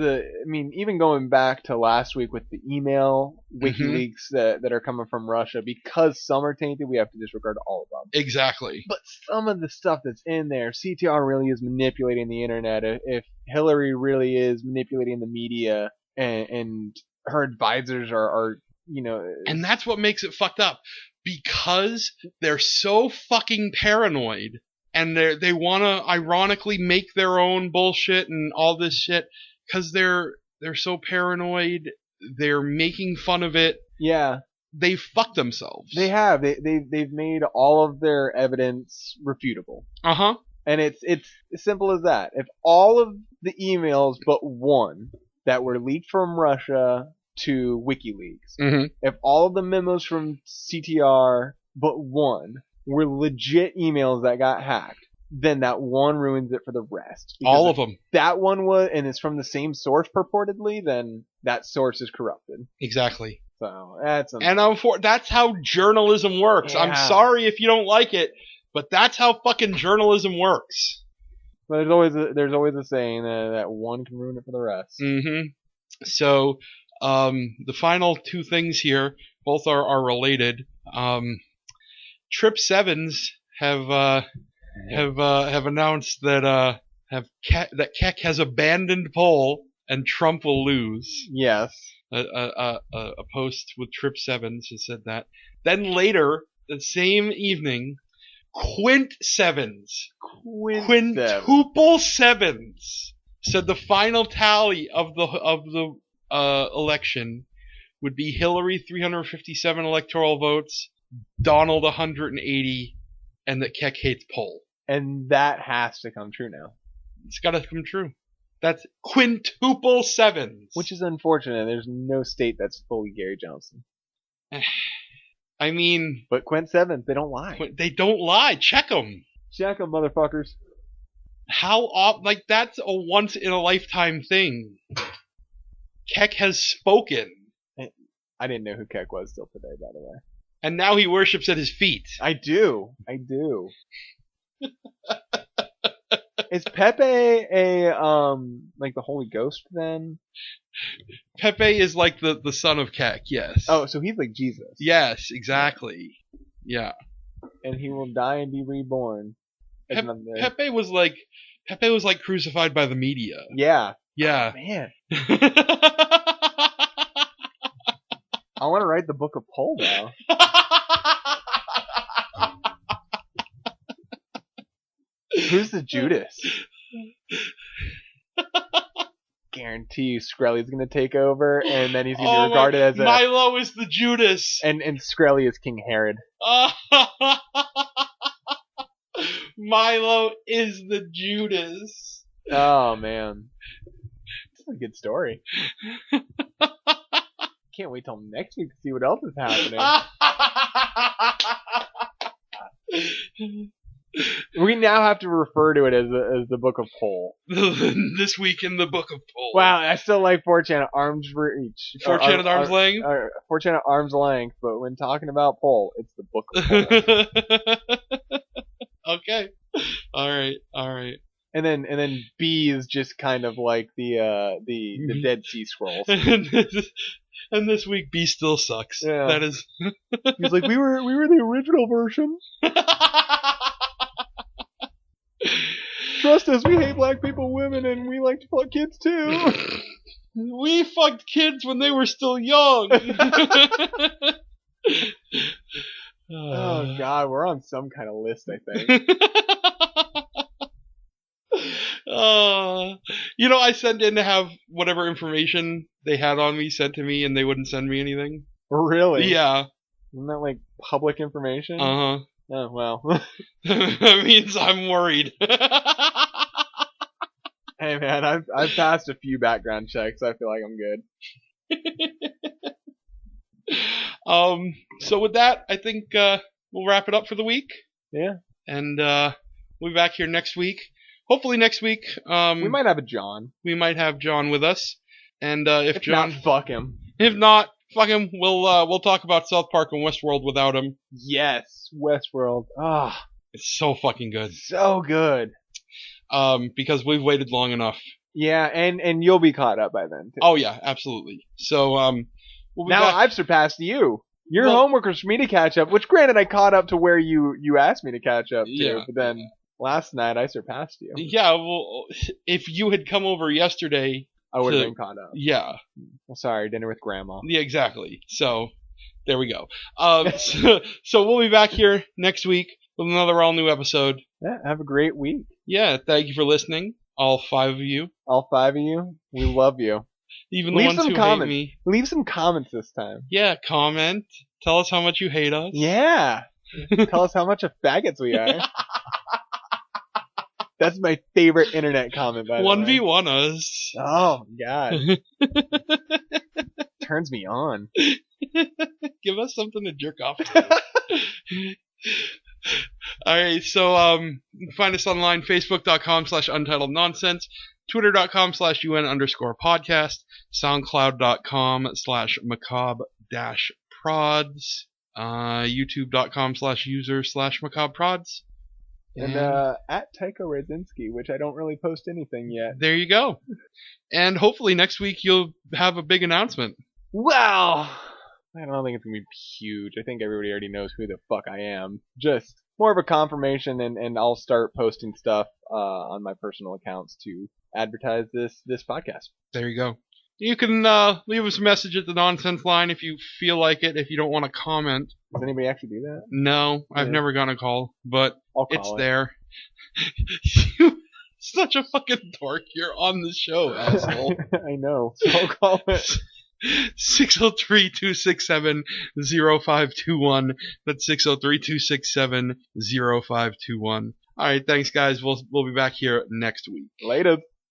even going back to last week with the email WikiLeaks that are coming from Russia, because some are tainted, we have to disregard all of them. Exactly. But some of the stuff that's in there, CTR really is manipulating the internet. If Hillary really is manipulating the media, and her advisors are and that's what makes it fucked up, because they're so fucking paranoid. And they want to ironically make their own bullshit and all this shit because they're so paranoid. They're making fun of it. Yeah, they fucked themselves. They have. They've made all of their evidence refutable. And it's as simple as that. If all of the emails but one that were leaked from Russia to WikiLeaks, if all of the memos from CTR but one were legit emails that got hacked, then that one ruins it for the rest. Because all of them. That one was, and it's from the same source purportedly, then that source is corrupted. Exactly. So that's that's how journalism works. Yeah. I'm sorry if you don't like it, but that's how fucking journalism works. But there's always a saying that one can ruin it for the rest. So the final two things here, both are related. Trip Sevens have announced that that Keck has abandoned poll and Trump will lose. Yes. A post with Trip Sevens has said that. Then later, the same evening, Quint Sevens, Quintuple Sevens, said the final tally of the election would be Hillary 357 electoral votes, Donald 180, and that Keck hates Poll. And that has to come true now. It's got to come true. That's quintuple sevens. Which is unfortunate. There's no state that's fully Gary Johnson. I mean... But Quint Sevens, they don't lie. They don't lie. Check them. Check them, motherfuckers. Like, that's a once-in-a-lifetime thing. Keck has spoken. I didn't know who Keck was till today, by the way. And now he worships at his feet. I do. Is Pepe a like the Holy Ghost then? Pepe is like the son of Keck, yes. Oh, so he's like Jesus. Yes, exactly. Yeah. And he will die and be reborn. Pepe was like crucified by the media. Yeah. Yeah. Oh, man. I want to write the Book of Poll now. Who's the Judas? Guarantee you Skrelly's going to take over, and then he's going to be regarded as Milo is the Judas. And Skrelly is King Herod. Milo is the Judas. Oh, man. This is a good story. Can't wait till next week to see what else is happening. We now have to refer to it as the Book of Poll. This week in the Book of Poll. Wow, I still like 4chan at arm's reach. 4chan at arm's length? 4chan at arm's length, but when talking about Poll, it's the Book of Poll. Okay. Alright. And then B is just kind of like the Dead Sea Scrolls. And this week B still sucks. Yeah. That is. He's like, we were the original version. Trust us, we hate black people, women, and we like to fuck kids too. We fucked kids when they were still young. Oh god, we're on some kind of list, I think. I sent in to have whatever information they had on me sent to me, and they wouldn't send me anything. Really? Yeah. Isn't that like public information? Uh-huh. Oh, well. That means I'm worried. Hey man, I've passed a few background checks. I feel like I'm good. So with that, I think we'll wrap it up for the week. Yeah. And we'll be back here next week. Hopefully next week. We might have a John. We might have John with us. And if John, not, fuck him. If not, fuck him. We'll talk about South Park and Westworld without him. Yes, Westworld. Ah, it's so fucking good. So good. Because we've waited long enough. Yeah, and you'll be caught up by then too. Oh yeah, absolutely. So we'll be now back. I've surpassed you. Your homework was for me to catch up, which granted I caught up to where you asked me to catch up to, yeah. But then last night I surpassed you. Yeah, well, if you had come over yesterday, I would have been caught up. Yeah. Well, sorry, dinner with grandma. Yeah, exactly. So there we go. So we'll be back here next week with another all new episode. Yeah, have a great week. Yeah, thank you for listening, all 5 of you. All 5 of you, we love you. Even the ones who hate me. Leave some comments this time. Yeah, comment. Tell us how much you hate us. Yeah. Tell us how much of faggots we are. That's my favorite internet comment, by the way. 1v1 us. Oh, God. Turns me on. Give us something to jerk off to. Alright, so you can find us online, facebook.com/untitled nonsense, twitter.com/UN_podcast, soundcloud.com/macabre-prods, youtube.com/user/macabre-prods. And at Tyco Radzinski, which I don't really post anything yet. There you go. And hopefully next week you'll have a big announcement. Wow! I don't think it's going to be huge. I think everybody already knows who the fuck I am. Just more of a confirmation, and I'll start posting stuff on my personal accounts to advertise this podcast. There you go. You can leave us a message at the nonsense line if you feel like it. If you don't want to comment. Does anybody actually do that? No, I've never gotten a call, but I'll call it's it. there. You such a fucking dork. You're on the show, asshole. I know. So I'll call it. 603-267-0521. That's 603-267-0521. All right, thanks, guys. We'll be back here next week. Later.